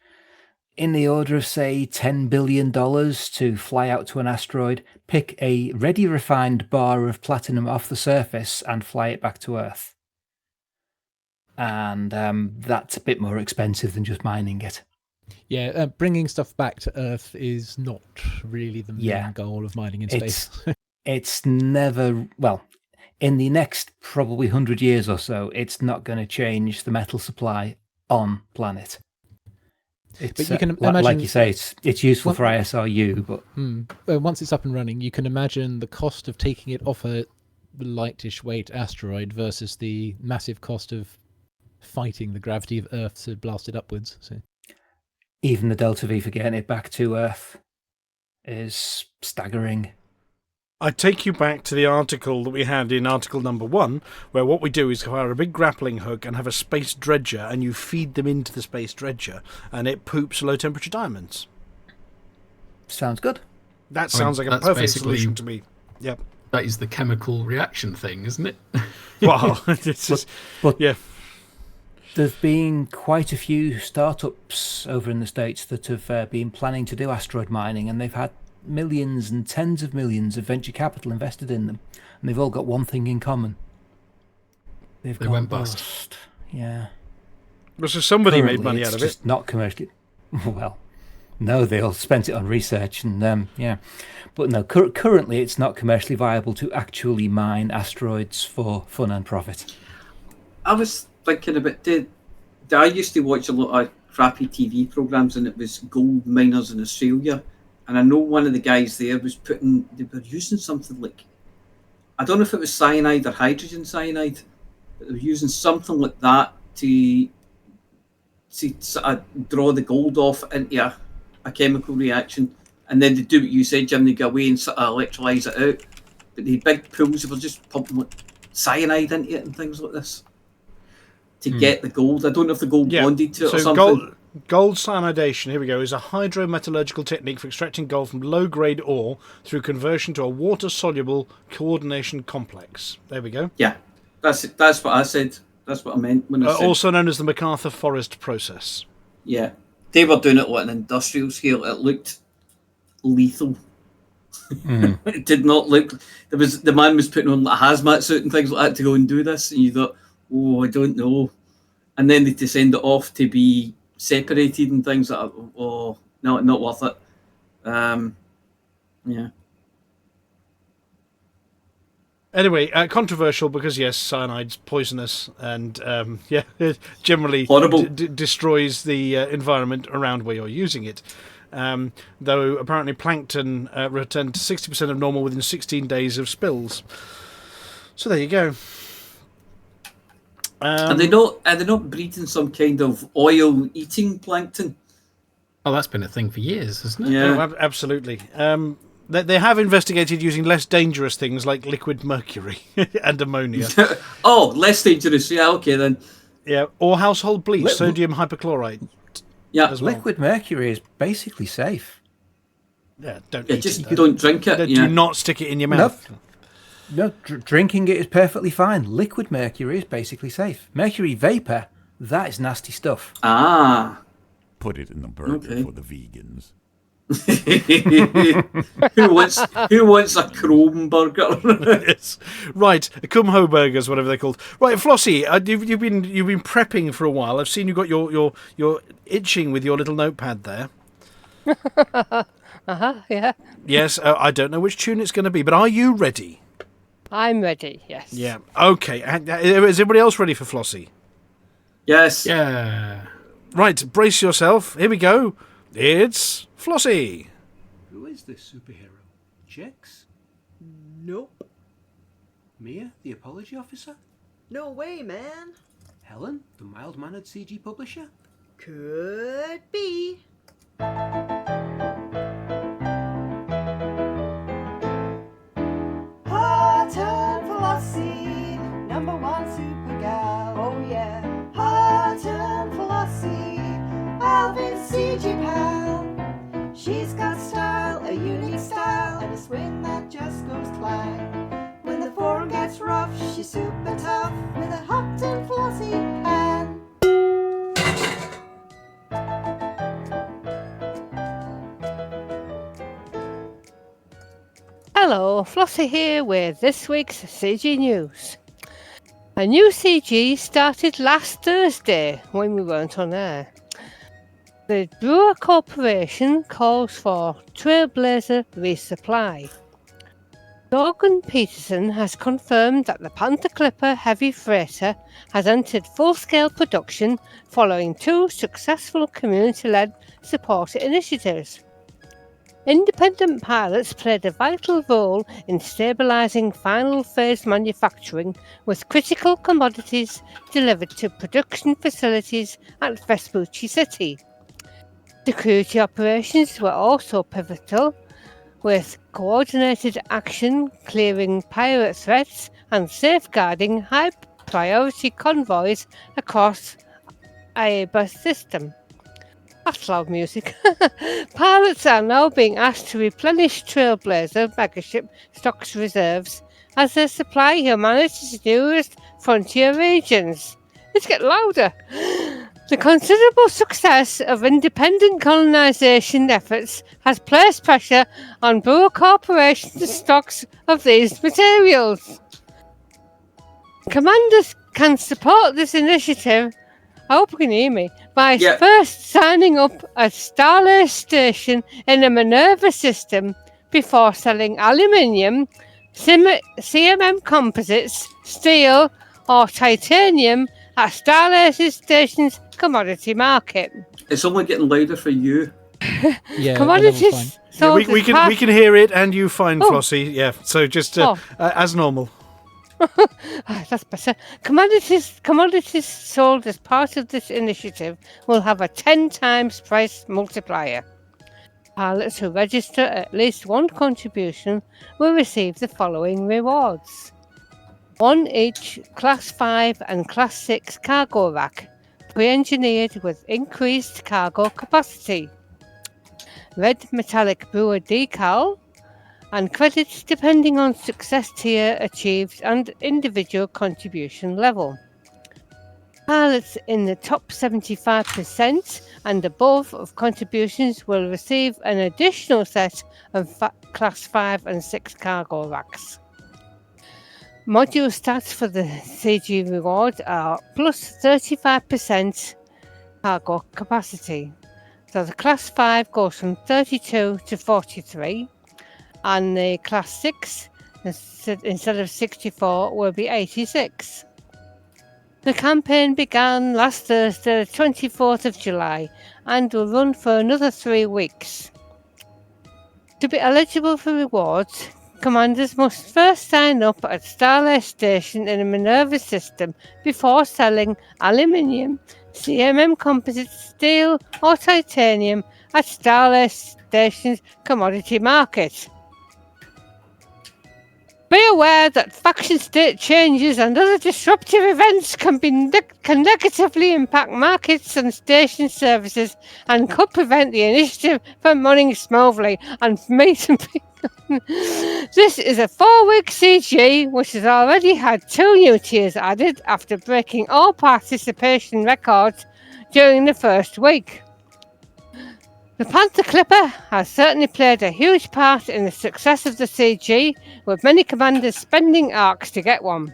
in the order of, say, $10 billion to fly out to an asteroid, pick a ready refined bar of platinum off the surface and fly it back to Earth. And that's a bit more expensive than just mining it. Yeah, bringing stuff back to Earth is not really the main goal of mining in space. It's never, well, in the next probably 100 years or so, it's not going to change the metal supply on planet. But you can imagine, like you say, it's useful for ISRU, but once it's up and running, you can imagine the cost of taking it off a lightish weight asteroid versus the massive cost of fighting the gravity of Earth to blast it upwards. So even the delta V for getting it back to Earth is staggering. I take you back to the article that we had in article number 1, where what we do is hire a big grappling hook and have a space dredger, and you feed them into the space dredger, and it poops low-temperature diamonds. Sounds good. That sounds like a perfect solution to me. Yep. That is the chemical reaction thing, isn't it? Well, it's just, yeah. There've been quite a few startups over in the States that have been planning to do asteroid mining, and they've had millions and tens of millions of venture capital invested in them, and they've all got one thing in common. They went bust. Yeah. So somebody Currently, made money it's out of it. just not commercially. Well, no, they all spent it on research, and yeah. But no, currently it's not commercially viable to actually mine asteroids for fun and profit. I was thinking about I used to watch a lot of crappy TV programs, and it was gold miners in Australia. And I know one of the guys there was they were using something like, I don't know if it was cyanide or hydrogen cyanide, but they were using something like that to sort of draw the gold off into a chemical reaction. And then they do what you said, Jim, they go away and sort of electrolyse it out. But the big pools, they were just pumping like cyanide into it and things like this to get the gold. I don't know if the gold bonded to it or something. Gold cyanidation, here we go, is a hydrometallurgical technique for extracting gold from low-grade ore through conversion to a water-soluble coordination complex. There we go. Yeah, that's it. That's what I said. That's what I meant when I said. Also known as the MacArthur Forest process. Yeah, they were doing it on an industrial scale. It looked lethal. It did not look. The man was putting on a hazmat suit and things like that to go and do this, and you thought, oh, I don't know. And then they to send it off to be separated and things like that. Oh, no, not worth it. Yeah. Anyway, controversial because yes, cyanide's poisonous and generally horrible. Destroys the environment around where you're using it. Though apparently plankton returned to 60% of normal within 16 days of spills. So there you go. Are they not breeding some kind of oil-eating plankton? Oh, that's been a thing for years, hasn't it? Yeah, absolutely. They have investigated using less dangerous things like liquid mercury and ammonia. Oh, less dangerous. Yeah, okay then. Yeah, or household bleach, sodium hypochlorite. Yeah, as well. Liquid mercury is basically safe. Yeah, don't Yeah, eat just it. don't drink it. Do not stick it in your mouth. No, drinking it is perfectly fine. Liquid mercury is basically safe. Mercury vapor, that is nasty stuff. Ah. Put it in the burger for the vegans. Who wants a chrome burger? Yes. Right, Kumho burgers, whatever they're called. Right, Flossy, you've been prepping for a while. I've seen you got your itching with your little notepad there. Yeah. Yes, I don't know which tune it's going to be, but are you ready? I'm ready, yes. Yeah. Okay. Is everybody else ready for Flossy? Yes. Yeah. Right, brace yourself. Here we go. It's Flossy. Who is this superhero? Jex? Nope. Mia, the apology officer? No way, man. Helen, the mild-mannered CG publisher? Could be. Hutton Flossy, #1 super gal, oh yeah. Hutton Flossy, Alvin's CG pal. She's got style, a unique style, and a swing that just goes clang. When the forum gets rough, she's super tough with a Hutton Flossy pen. Hello, Flossy here with this week's CG News. A new CG started last Thursday when we weren't on air. The Brewer Corporation calls for Trailblazer resupply. Morgan Peterson has confirmed that the Panther Clipper heavy freighter has entered full-scale production following 2 successful community-led support initiatives. Independent pilots played a vital role in stabilising final phase manufacturing with critical commodities delivered to production facilities at Vespucci City. Security operations were also pivotal, with coordinated action clearing pirate threats and safeguarding high-priority convoys across Airbus system. That's loud music. Pilots are now being asked to replenish Trailblazer megaship stocks reserves as they supply humanity's newest frontier regions. Let's get louder. The considerable success of independent colonisation efforts has placed pressure on Brewer Corporation's stocks of these materials. Commanders can support this initiative, I hope you can hear me, by first signing up a Starlay station in a Minerva system before selling aluminium, CMM composites, steel or titanium at Starlay's station's commodity market. It's only getting louder for you. Yeah, commodities. Yeah, we can hear it, and you fine, Flossy. Yeah, so just as normal. That's better. Commodities sold as part of this initiative will have a 10 times price multiplier. Pilots who register at least one contribution will receive the following rewards. 1 each Class 5 and Class 6 cargo rack, pre-engineered with increased cargo capacity. Red metallic Brewer decal, and credits depending on success tier achieved and individual contribution level. Pilots in the top 75% and above of contributions will receive an additional set of Class 5 and 6 cargo racks. Module stats for the CG reward are plus 35% cargo capacity. So the Class 5 goes from 32 to 43. And the Class 6, instead of 64, will be 86. The campaign began last Thursday, the 24th of July, and will run for another 3 weeks. To be eligible for rewards, commanders must first sign up at Starlay Station in a Minerva system before selling aluminium, CMM composite, steel or titanium at Starlay Station's commodity market. Be aware that faction state changes and other disruptive events can negatively impact markets and station services and could prevent the initiative from running smoothly. And this is a 4-week CG which has already had 2 new tiers added after breaking all participation records during the first week. The Panther Clipper has certainly played a huge part in the success of the CG, with many commanders spending arcs to get one.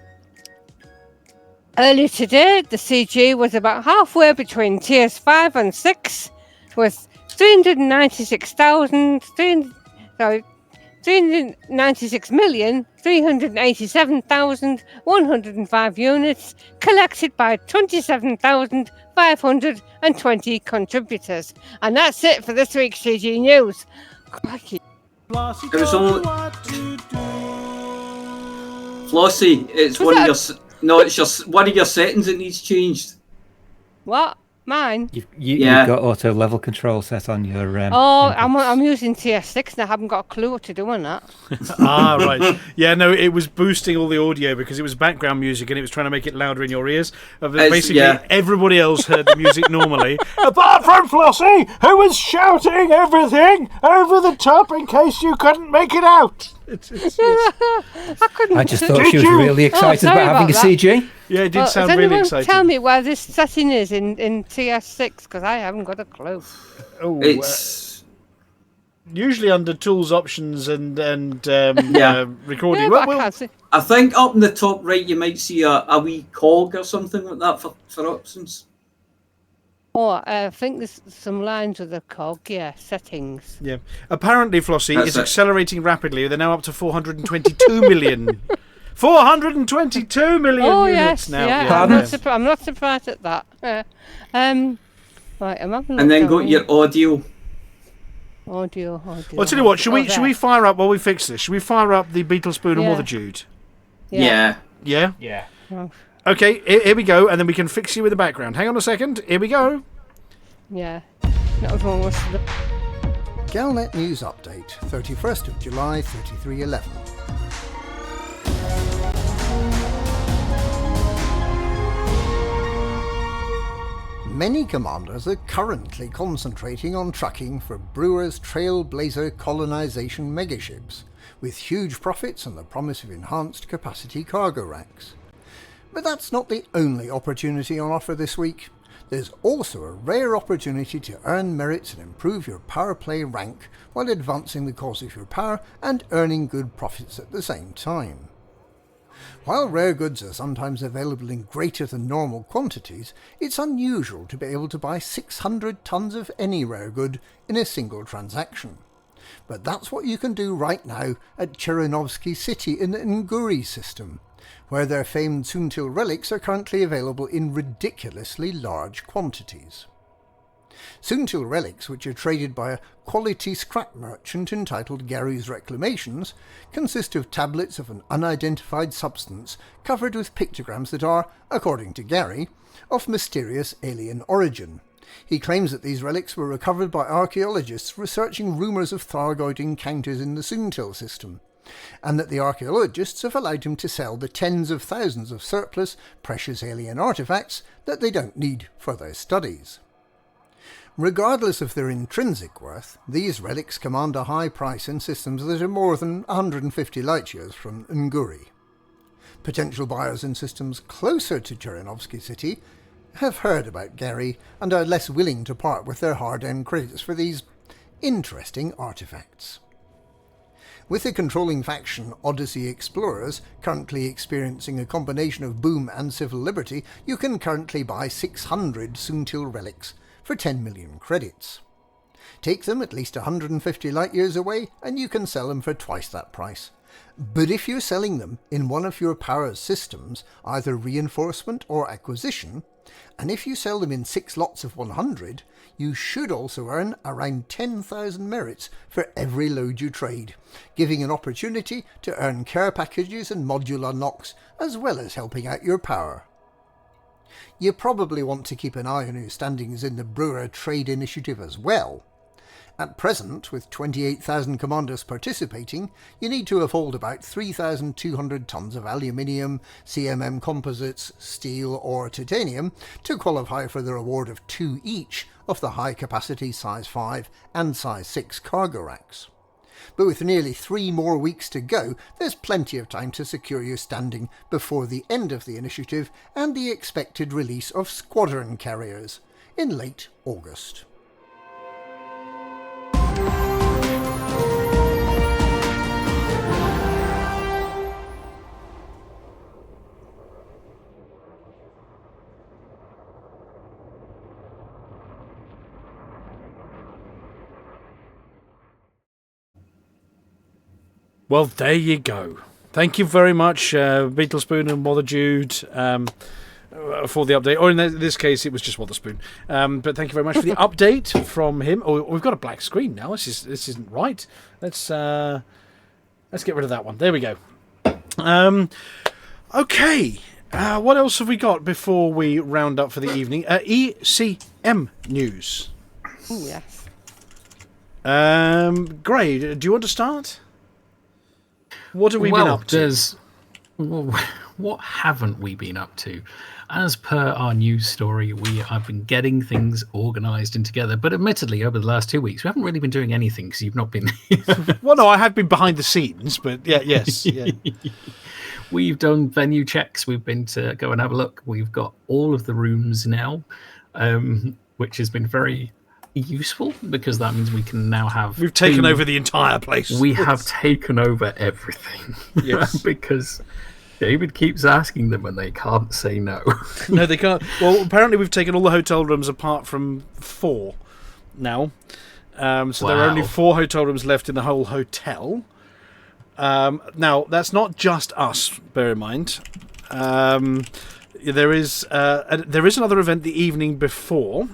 Earlier today, the CG was about halfway between tiers 5 and 6, with 396,387,105 units collected by 27,520 contributors. And that's it for this week's CG News. Crikey. It was only... Flossy, it's one of your... No, it's just one of your settings that needs changed. What? Mine? You've got auto level control set on your... I'm using TS6 and I haven't got a clue what to do on that. Right. Yeah, no, it was boosting all the audio because it was background music and it was trying to make it louder in your ears. Basically, everybody else heard the music normally, apart from Flossy, who was shouting everything over the top in case you couldn't make it out. I just thought she was really excited about having a CG. Yeah, it did sound really exciting. Tell me where this setting is in TS6 because I haven't got a clue. It's usually under tools, options, and recording. I think up in the top right you might see a wee cog or something like that for options. Oh, I think there's some lines with the cog, settings. Yeah. Apparently, Flossy is accelerating rapidly. They're now up to 422 million. 422 million units now. Yeah. I'm not surprised at that. Right, I'm having and then got your audio. Audio. Well, tell you what, should we fire up while we fix this? Should we fire up the Beetle Spoon and Mother Jude? Yeah. Yeah? Yeah. Okay, here we go, and then we can fix you with the background. Hang on a second. Here we go. Yeah. Not everyone wants to... Galnet News Update, 31st of July, 3311. Many commanders are currently concentrating on tracking for Brewer's Trailblazer colonization megaships, with huge profits and the promise of enhanced capacity cargo racks. But that's not the only opportunity on offer this week. There's also a rare opportunity to earn merits and improve your power play rank while advancing the cause of your power and earning good profits at the same time. While rare goods are sometimes available in greater than normal quantities, it's unusual to be able to buy 600 tons of any rare good in a single transaction. But that's what you can do right now at Cherinovsky City in the Nguri system, where their famed Suntil relics are currently available in ridiculously large quantities. Suntil relics, which are traded by a quality scrap merchant entitled Gary's Reclamations, consist of tablets of an unidentified substance covered with pictograms that are, according to Gary, of mysterious alien origin. He claims that these relics were recovered by archaeologists researching rumours of Thargoid encounters in the Suntil system, and that the archaeologists have allowed him to sell the tens of thousands of surplus, precious alien artefacts that they don't need for their studies. Regardless of their intrinsic worth, these relics command a high price in systems that are more than 150 light-years from Nguri. Potential buyers in systems closer to Cherinovsky City have heard about Gary and are less willing to part with their hard-earned credits for these interesting artefacts. With the controlling faction Odyssey Explorers currently experiencing a combination of boom and civil liberty, you can currently buy 600 Suntil relics for 10 million credits. Take them at least 150 light-years away and you can sell them for twice that price. But if you're selling them in one of your power systems, either reinforcement or acquisition, and if you sell them in 6 lots of 100, you should also earn around 10,000 merits for every load you trade, giving an opportunity to earn care packages and module unlocks, as well as helping out your power. You probably want to keep an eye on your standings in the Brewer Trade Initiative as well. At present, with 28,000 commanders participating, you need to uphold about 3,200 tons of aluminium, CMM composites, steel or titanium to qualify for the reward of 2 each of the high-capacity size 5 and size 6 cargo racks. But with nearly 3 more weeks to go, there's plenty of time to secure your standing before the end of the initiative and the expected release of squadron carriers in late August. Well, there you go. Thank you very much, Beetlespoon and Wotherjude, for the update. Or in this case, it was just Wotherspoon. But thank you very much for the update from him. Oh, we've got a black screen now. This isn't right. Let's get rid of that one. There we go. Okay. What else have we got before we round up for the evening? ECM news. Oh, yes. Gray, do you want to start? What have we been up to? What haven't we been up to? As per our news story, we have been getting things organised and together. But admittedly, over the last 2 weeks, we haven't really been doing anything because you've not been. Well, no, I have been behind the scenes, but yes. Yeah. We've done venue checks. We've been to go and have a look. We've got all of the rooms now, which has been very useful because that means we can now have. We've taken over the entire place. We have taken over everything. Yes. Because David keeps asking them and they can't say no. No, they can't. Well, apparently we've taken all the hotel rooms apart from 4 now. So there are only 4 hotel rooms left in the whole hotel. Now, that's not just us, bear in mind. There is another event the evening before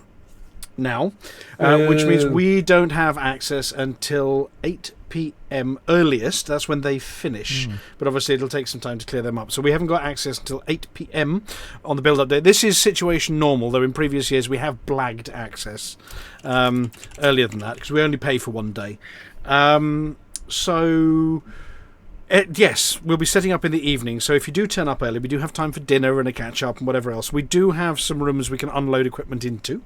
now, which means we don't have access until 8 p.m. earliest. That's when they finish. But obviously it'll take some time to clear them up. So we haven't got access until 8 p.m. on the build-up day. This is situation normal, though in previous years we have blagged access earlier than that because we only pay for 1 day. Yes, we'll be setting up in the evening. So if you do turn up early, we do have time for dinner and a catch-up and whatever else. We do have some rooms we can unload equipment into.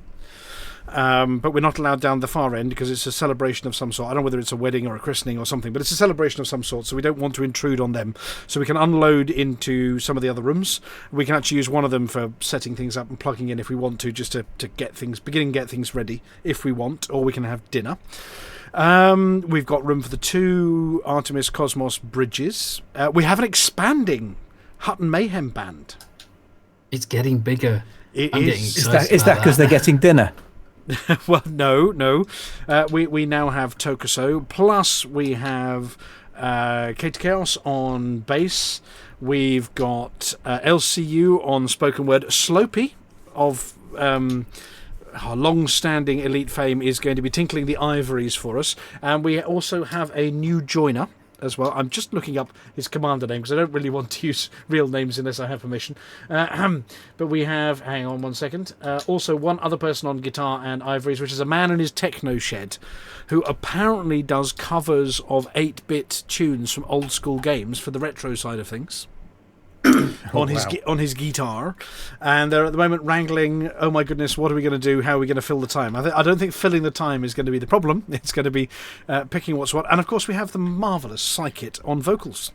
but we're not allowed down the far end because it's a celebration of some sort. I don't know whether it's a wedding or a christening or something, but it's a celebration of some sort, so we don't want to intrude on them. So we can unload into some of the other rooms. We can actually use one of them for setting things up and plugging in if we want to, just to get things ready if we want, or we can have dinner. We've got room for the 2 Artemis Cosmos bridges. We have an expanding Hutton Mayhem band. It's getting bigger. Is that because they're getting dinner? Well, no. We now have Tokuso, plus we have Kate Chaos on bass. We've got LCU on spoken word. Slopey of our long-standing elite fame is going to be tinkling the ivories for us, and we also have a new joiner as well. I'm just looking up his commander name because I don't really want to use real names unless I have permission. But we have, hang on one second, also one other person on guitar and ivories, which is a man in his techno shed, who apparently does covers of 8-bit tunes from old school games for the retro side of things. on his guitar, and they're at the moment wrangling, oh my goodness, what are we going to do, how are we going to fill the time? I don't think filling the time is going to be the problem. It's going to be picking what's what. And of course we have the marvellous Psychit on vocals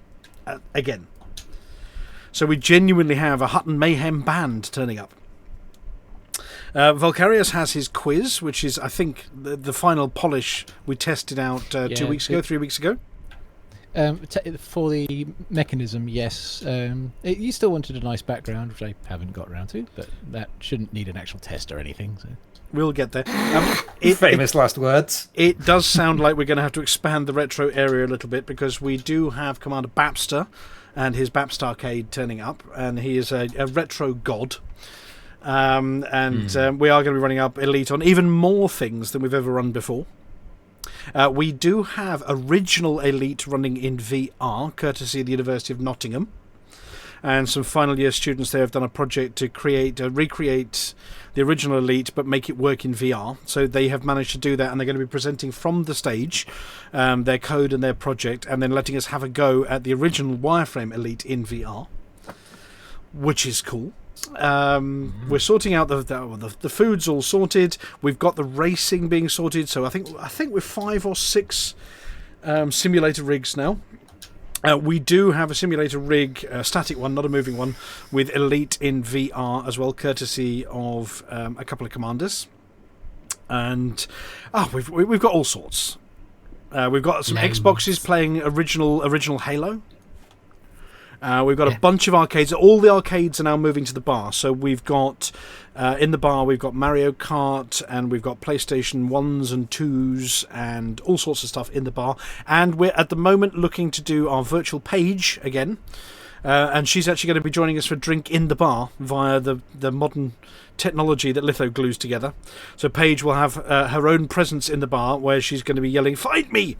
again, so we genuinely have a Hutton Mayhem band turning up. Vulkarius has his quiz, which is, I think, the final polish we tested out 3 weeks ago. For the mechanism, yes. You still wanted a nice background, which I haven't got around to, but that shouldn't need an actual test or anything. So. We'll get there. Famous last words. It does sound like we're going to have to expand the retro area a little bit, because we do have Commander Bapster and his Bapstarcade turning up, and he is a retro god. We are going to be running up Elite on even more things than we've ever run before. We do have original Elite running in VR, courtesy of the University of Nottingham. And some final year students there have done a project to recreate the original Elite, but make it work in VR. So they have managed to do that, and they're going to be presenting from the stage their code and their project, and then letting us have a go at the original Wireframe Elite in VR, which is cool. We're sorting out the food's all sorted. We've got the racing being sorted. So I think we're 5 or 6 simulator rigs now. We do have a simulator rig, a static one, not a moving one, with Elite in VR as well, courtesy of a couple of commanders. And we've got all sorts. We've got some Xboxes playing original Halo. We've got a bunch of arcades. All the arcades are now moving to the bar. So we've got, in the bar, we've got Mario Kart, and we've got PlayStation 1s and 2s, and all sorts of stuff in the bar. And we're at the moment looking to do our virtual page again. And she's actually going to be joining us for a drink in the bar via the modern technology that Litho glues together. So Paige will have her own presence in the bar, where she's going to be yelling, "Fight me!"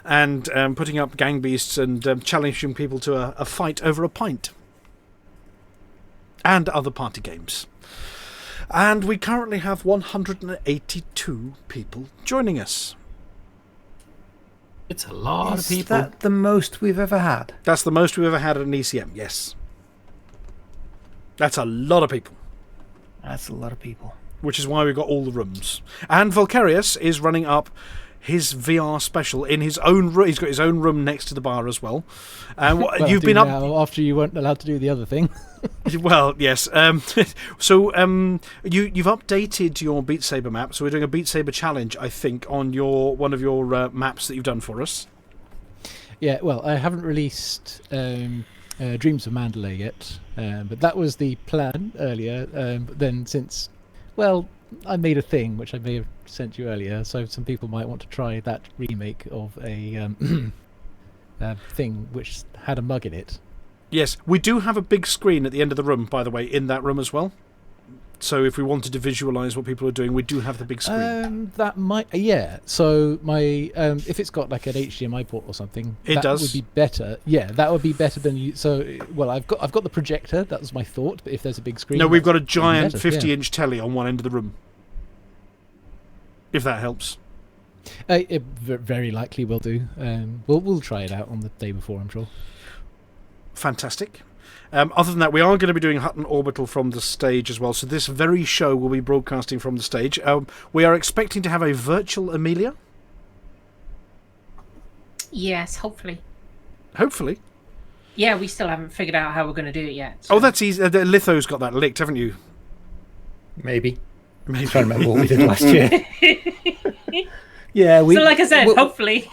and putting up gang beasts and challenging people to a fight over a pint. And other party games. And we currently have 182 people joining us. It's a lot of people. Is that the most we've ever had? That's the most we've ever had at an ECM, yes. That's a lot of people. That's a lot of people. Which is why we've got all the rooms. And Vulkarius is running up his VR special in his own room. He's got his own room next to the bar as well. Well, you've been up after you weren't allowed to do the other thing. Well, yes. So you've updated your Beat Saber map. So we're doing a Beat Saber challenge, I think, on one of your maps that you've done for us. Yeah. Well, I haven't released Dreams of Mandalay yet, but that was the plan earlier. But then since, I made a thing which I may have sent you earlier, so some people might want to try that remake of a thing which had a mug in it. Yes, we do have a big screen at the end of the room, by the way, in that room as well. So if we wanted to visualise what people are doing, we do have the big screen. That might, yeah. So my if it's got like an HDMI port or something, that would be better. Yeah, that would be better than you. So I've got the projector. That was my thought. But if there's a big screen, no, we've got a giant 50-inch telly on one end of the room. If that helps. It very likely will do. We'll try it out on the day before, I'm sure. Fantastic. Other than that, we are going to be doing Hutton Orbital from the stage as well. So this very show will be broadcasting from the stage. We are expecting to have a virtual Amelia. Yes, hopefully. Hopefully. Yeah, we still haven't figured out how we're going to do it yet. So. Oh, that's easy. Litho's got that licked, haven't you? Maybe. I'm trying to remember what we did last year. Yeah, So, like I said, hopefully.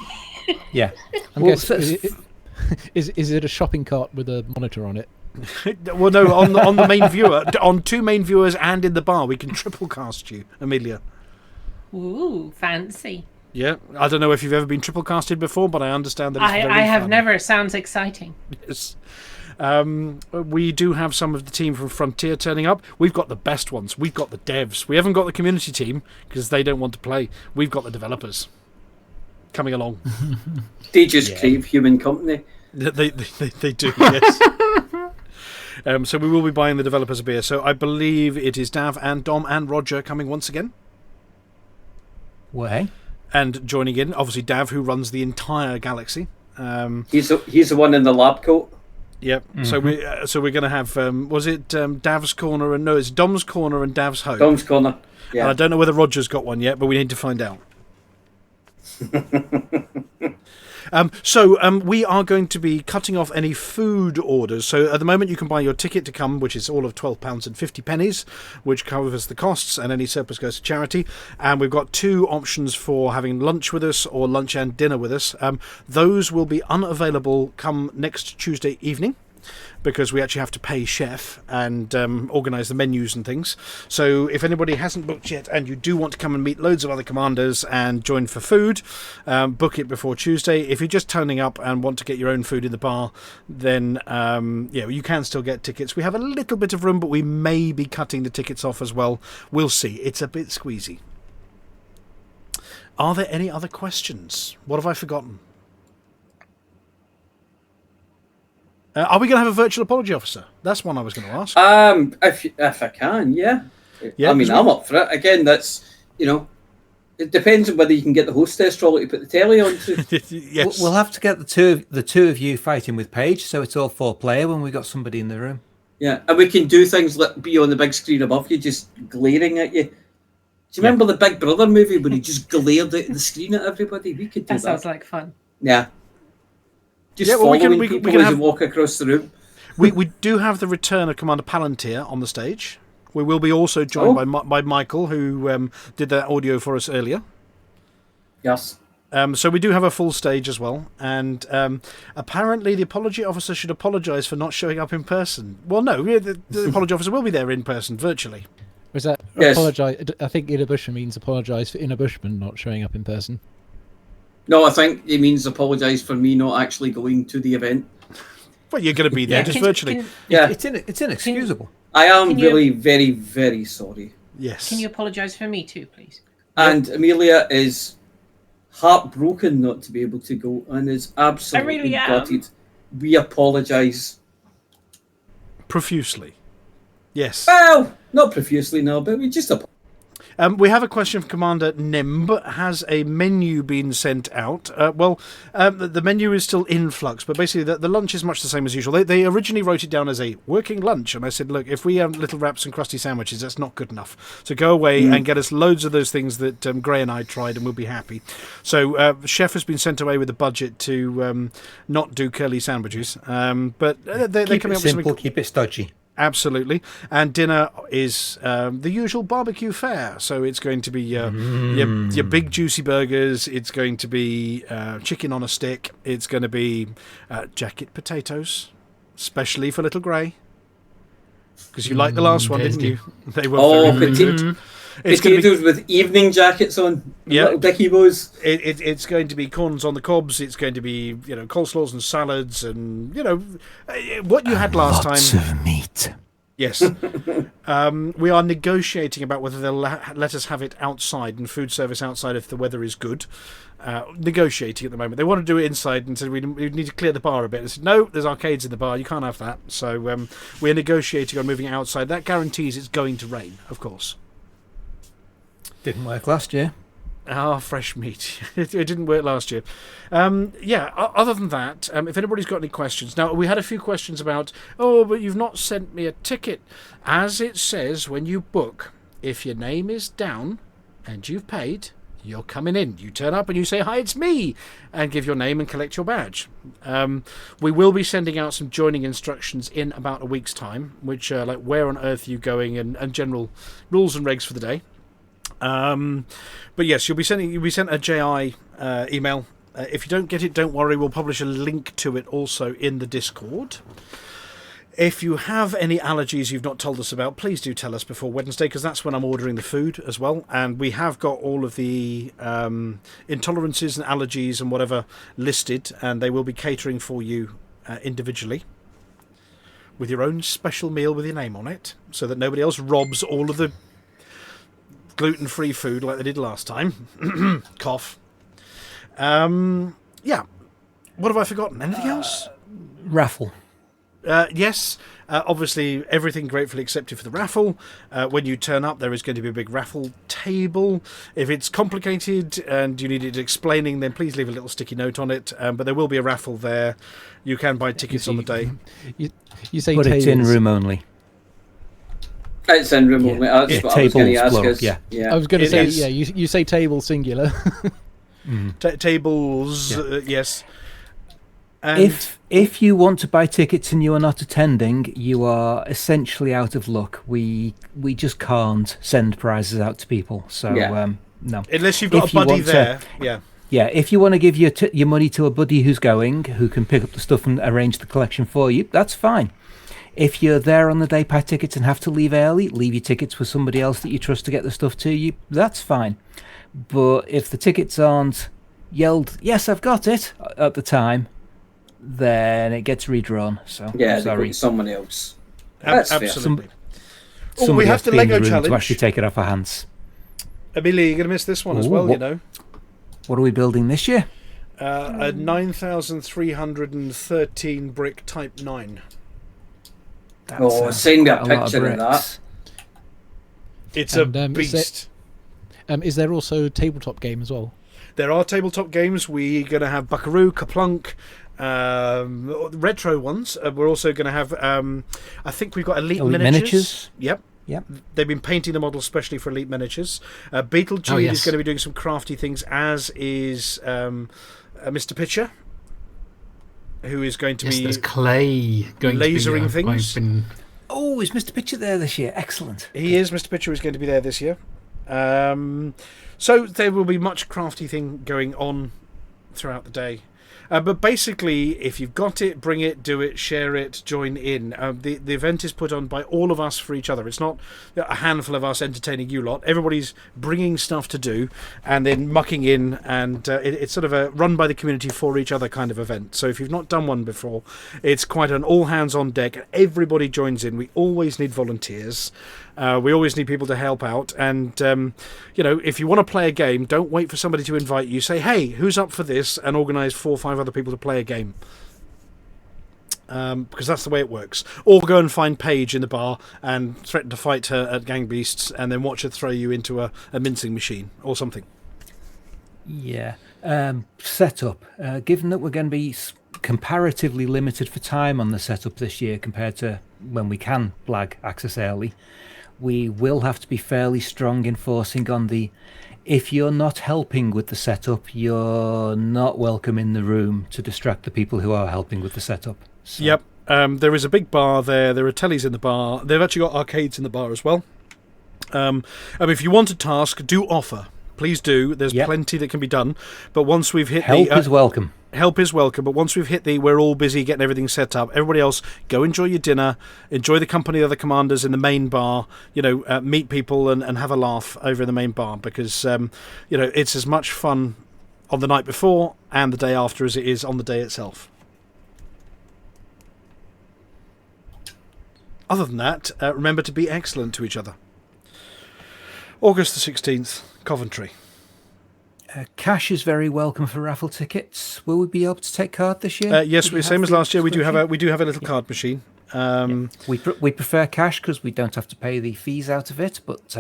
Yeah. I'm guessing, is it a shopping cart with a monitor on it? Well, no, on the main viewer, on 2 main viewers and in the bar, we can triple cast you, Amelia. Ooh, fancy. Yeah, I don't know if you've ever been triple casted before, but I understand that it's very I have fun. never. It sounds exciting. Yes. We do have some of the team from Frontier turning up. We've got the best ones. We've got the devs. We haven't got the community team because they don't want to play. We've got the developers coming along. They just crave human company. They do, yes. So we will be buying the developers a beer. So I believe it is Dav and Dom and Roger coming once again. Way. And joining in, obviously Dav, who runs the entire galaxy. He's the one in the lab coat. Yep. Mm-hmm. So we're going to have was it Dav's corner and no, it's Dom's corner and Dav's home. Dom's corner. Yeah. And I don't know whether Roger's got one yet, but we need to find out. We are going to be cutting off any food orders. So at the moment you can buy your ticket to come, which is all of £12.50, which covers the costs, and any surplus goes to charity. And we've got 2 options for having lunch with us or lunch and dinner with us. Those will be unavailable come next Tuesday evening, because we actually have to pay chef and organise the menus and things. So if anybody hasn't booked yet and you do want to come and meet loads of other commanders and join for food, book it before Tuesday. If you're just turning up and want to get your own food in the bar, then you can still get tickets. We have a little bit of room, but we may be cutting the tickets off as well. We'll see. It's a bit squeezy. Are there any other questions? What have I forgotten? Are we going to have a virtual apology officer? That's one I was going to ask. If I can, yeah. I mean, I'm up for it. Again, that's, it depends on whether you can get the hostess trolley to put the telly on to. Yes. We'll have to get the two of you fighting with Paige, so it's all 4-player when we got somebody in the room. Yeah, and we can do things like be on the big screen above you, just glaring at you. Do you remember the Big Brother movie when he just glared at the screen at everybody? We could do that. That sounds like fun. Yeah. Just following people as you walk across the room. We do have the return of Commander Palantir on the stage. We will be also joined by Michael, who did that audio for us earlier. Yes. So we do have a full stage as well. And apparently the apology officer should apologise for not showing up in person. Well, no, the apology officer will be there in person, virtually. Was that apologise? I think Inner Bushman means apologise for Inner Bushman not showing up in person. No, I think it means apologise for me not actually going to the event. Well, you're going to be there just virtually. It's inexcusable. I am really very, very sorry. Yes. Can you apologise for me too, please? And Amelia is heartbroken not to be able to go and is absolutely gutted. We apologise. Profusely. Yes. Well, not profusely, no, but we just apologise. We have a question from Commander Nimb. Has a menu been sent out? The menu is still in flux, but basically the lunch is much the same as usual. They originally wrote it down as a working lunch, and I said, look, if we have little wraps and crusty sandwiches, that's not good enough. So go away and get us loads of those things that Gray and I tried, and we'll be happy. So Chef has been sent away with a budget to not do curly sandwiches, but they're coming up with something. Keep it stodgy. Absolutely. And dinner is the usual barbecue fare. So it's going to be your big juicy burgers. It's going to be chicken on a stick. It's going to be jacket potatoes, especially for Little Grey. Because you liked the last one, didn't you? They were very good. Potatoes with evening jackets on, little dicky bows. It's going to be corns on the cobs. It's going to be coleslaws and salads and what you had last time. Lots of meat. Yes. We are negotiating about whether they'll let us have it outside and food service outside if the weather is good. Negotiating at the moment. They want to do it inside and said we need to clear the bar a bit. I said, no, there's arcades in the bar. You can't have that. So we're negotiating on moving it outside. That guarantees it's going to rain, of course. Didn't work last year. Fresh meat. It didn't work last year. Other than that, if anybody's got any questions. Now, we had a few questions about, but you've not sent me a ticket. As it says when you book, if your name is down and you've paid, you're coming in. You turn up and you say, "Hi, it's me," and give your name and collect your badge. We will be sending out some joining instructions in about a week's time, which are like where on earth are you going and general rules and regs for the day. But yes, you'll be sent a JI email. If you don't get it, don't worry. We'll publish a link to it also in the Discord. If you have any allergies you've not told us about, please do tell us before Wednesday, because that's when I'm ordering the food as well. And we have got all of the intolerances and allergies and whatever listed, and they will be catering for you individually with your own special meal with your name on it, so that nobody else robs all of the gluten-free food like they did last time. Cough. Yeah. What have I forgotten? Anything else? Raffle. Yes. Obviously, everything gratefully accepted for the raffle. When you turn up, there is going to be a big raffle table. If it's complicated and you need it explaining, then please leave a little sticky note on it. But there will be a raffle there. You can buy tickets on the day. You say but tables. It's in room only. It's in room only. That's what I was going to ask us. Yeah. I was going to say, you say table singular. Tables, yes. And if you want to buy tickets and you are not attending, you are essentially out of luck. We just can't send prizes out to people. So no, unless you've got a buddy there. Yeah, if you want to give your money to a buddy who's going, who can pick up the stuff and arrange the collection for you, that's fine. If you're there on the day, buy tickets and have to leave early, leave your tickets with somebody else that you trust to get the stuff to you, that's fine. But if the tickets aren't yelled, "Yes, I've got it," at the time, then it gets redrawn. So sorry, someone else. Absolutely. Somebody we have has the to be in Lego room challenge to actually take it off our hands. Amelia, you're going to miss this one as well. You know. What are we building this year? A 9,313 brick Type 9. Seeing that picture of that. It's a beast. Is there also a tabletop game as well? There are tabletop games. We're going to have Buckaroo, Kaplunk, retro ones. We're also going to have, I think we've got Elite Miniatures. Yep. They've been painting the models especially for Elite Miniatures. Beetlejuice is going to be doing some crafty things, as is Mr. Pitcher, who is going to be... there's Clay going lasering to be, things. Oh, is Mr. Pitcher there this year? Excellent. He is. Mr. Pitcher is going to be there this year. So there will be much crafty thing going on throughout the day. But basically, if you've got it, bring it, do it, share it, join in. The event is put on by all of us for each other. It's not a handful of us entertaining you lot. Everybody's bringing stuff to do and then mucking in, and it's sort of a run by the community for each other kind of event. So if you've not done one before, it's quite an all hands on deck. Everybody joins in. We always need volunteers. We always need people to help out, and if you want to play a game, don't wait for somebody to invite you. Say, "Hey, who's up for this?" and organise 4 or 5 other people to play a game, because that's the way it works. Or go and find Paige in the bar and threaten to fight her at Gang Beasts, and then watch her throw you into a mincing machine or something. Yeah. Setup. Given that we're going to be comparatively limited for time on the setup this year compared to when we can blag access early, we will have to be fairly strong enforcing on the, if you're not helping with the setup, you're not welcome in the room to distract the people who are helping with the setup. So. Yep. There is a big bar there. There are tellies in the bar. They've actually got arcades in the bar as well. If you want a task, do offer. Please do. There's plenty that can be done. But once we've hit help is welcome. Help is welcome, but once we've hit we're all busy getting everything set up. Everybody else, go enjoy your dinner, enjoy the company of the commanders in the main bar. Meet people and have a laugh over in the main bar, because it's as much fun on the night before and the day after as it is on the day itself. Other than that, remember to be excellent to each other. August the 16th, Coventry. Cash is very welcome for raffle tickets. Will we be able to take card this year? Yes, same as last year. We do have a little card machine. We prefer cash because we don't have to pay the fees out of it. But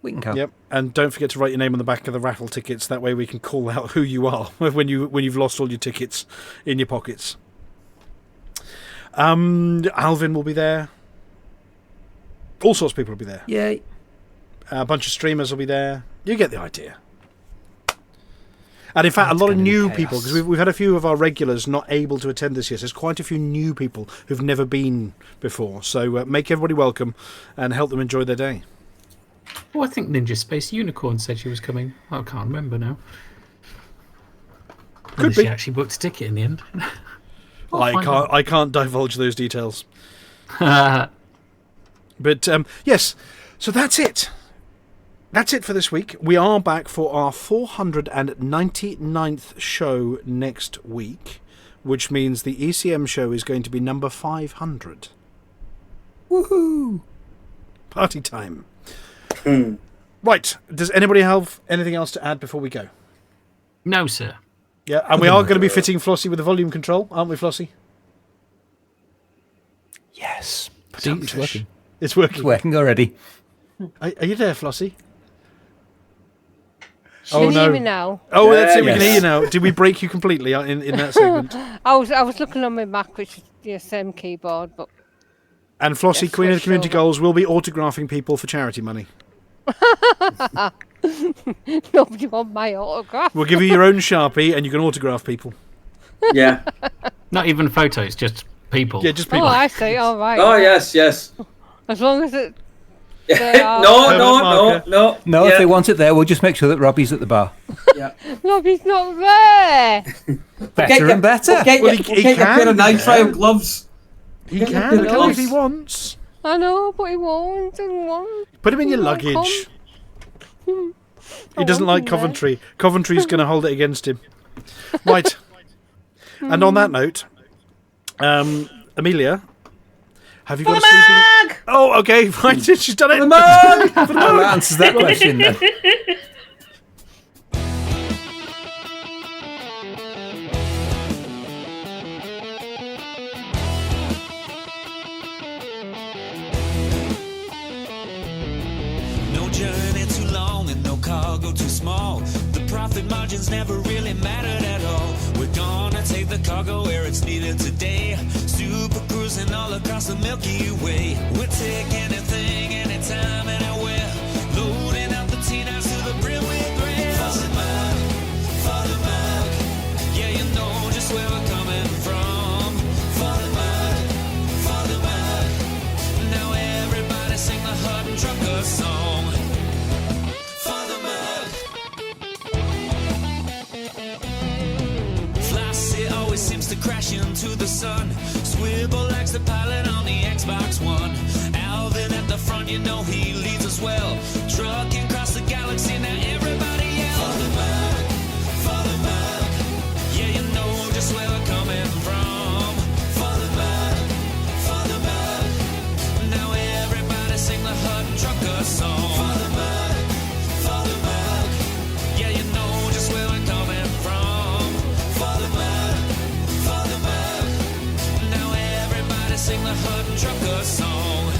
We can come. Yep, and don't forget to write your name on the back of the raffle tickets. That way we can call out who you are when you've lost all your tickets in your pockets. Alvin will be there. All sorts of people will be there. Yay. A bunch of streamers will be there. You get the idea. And in fact, a lot of new people, because we've had a few of our regulars not able to attend this year. So there's quite a few new people who've never been before. So make everybody welcome and help them enjoy their day. Oh, I think Ninja Space Unicorn said she was coming. I can't remember now. Could be. She actually booked a ticket in the end. I can't divulge those details. But yes, so that's it. That's it for this week. We are back for our 499th show next week, which means the ECM show is going to be number 500. Woohoo! Party time. Right. Does anybody have anything else to add before we go? No, sir. Yeah, and we are going to be fitting Flossy with a volume control, aren't we, Flossy? Yes. See, it's working. It's working. It's working already. Are you there, Flossie? Can you hear me now? Oh, that's it. We can hear you now. Did we break you completely in that segment? I was looking on my Mac, which is the same keyboard, but. And Flossie, Queen of the Community Goals, will be autographing people for charity money. Nobody want my autograph. We'll give you your own Sharpie, and you can autograph people. Yeah. Not even photos, just people. Yeah, just people. Oh, I see. All right. Oh, yes. As long as it. No. No, Yeah. if they want it there, we'll just make sure that Robbie's at the bar. Yeah. Robbie's not there. Better and better. We'll get a pair of nitrile gloves. He can if he wants. I know, but he won't. He won't. Put him in your luggage. He doesn't like Coventry. Coventry's going to hold it against him. Right. And on that note, Amelia, have you got a sleeping... Oh, okay, fine. She's done it. For the mug! That answers that question then. No journey too long and no cargo too small. The profit margins never really mattered at all. We're gonna take the cargo where it's needed today. Super cruising all across the Milky Way. We'll take anything, anytime, anywhere. Loading up the T-9s to the brim with grain. For the mug, yeah, you know just where we're coming from. For the mug. Now everybody sing the Hutton Trucker song. For the mug. Flossy always seems to crash into the sun. Swivel likes the pilot on the Xbox One. Alvin at the front, you know he leads us well. Trucking across the galaxy, now everybody yell. For the mug, yeah, you know just where we're coming from. For the mug, now everybody sing the Hutton Trucker song. For the mug, yeah, you know just where we're coming from. For the mug, now everybody sing the Hutton Trucker song.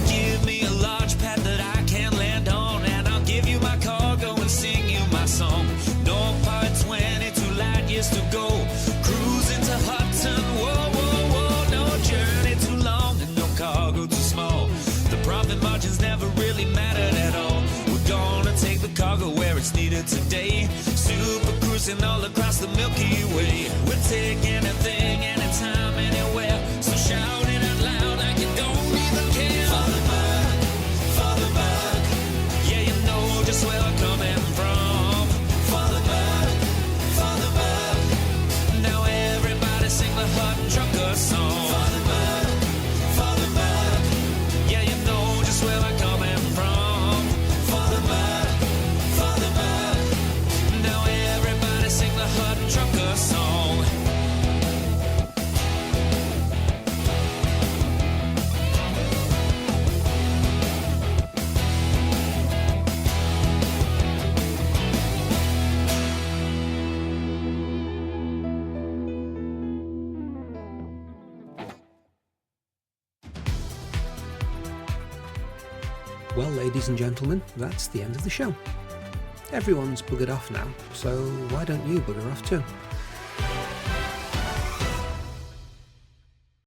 Give me a launch pad that I can land on, and I'll give you my cargo and sing you my song. No part 22 light years to go. Cruising to Hutton, whoa, whoa, whoa. No journey too long and no cargo too small. The profit margins never really mattered at all. We're gonna take the cargo where it's needed today. Super cruising all across the Milky Way. We'll take anything, anytime, anywhere. So shout it out loud like you don't even care. For the mug, yeah, you know just where we're coming from. For the mug, now everybody sing the Hutton Trucker song. For the mug, Well, ladies and gentlemen, that's the end of the show. Everyone's buggered off now, so why don't you bugger off too?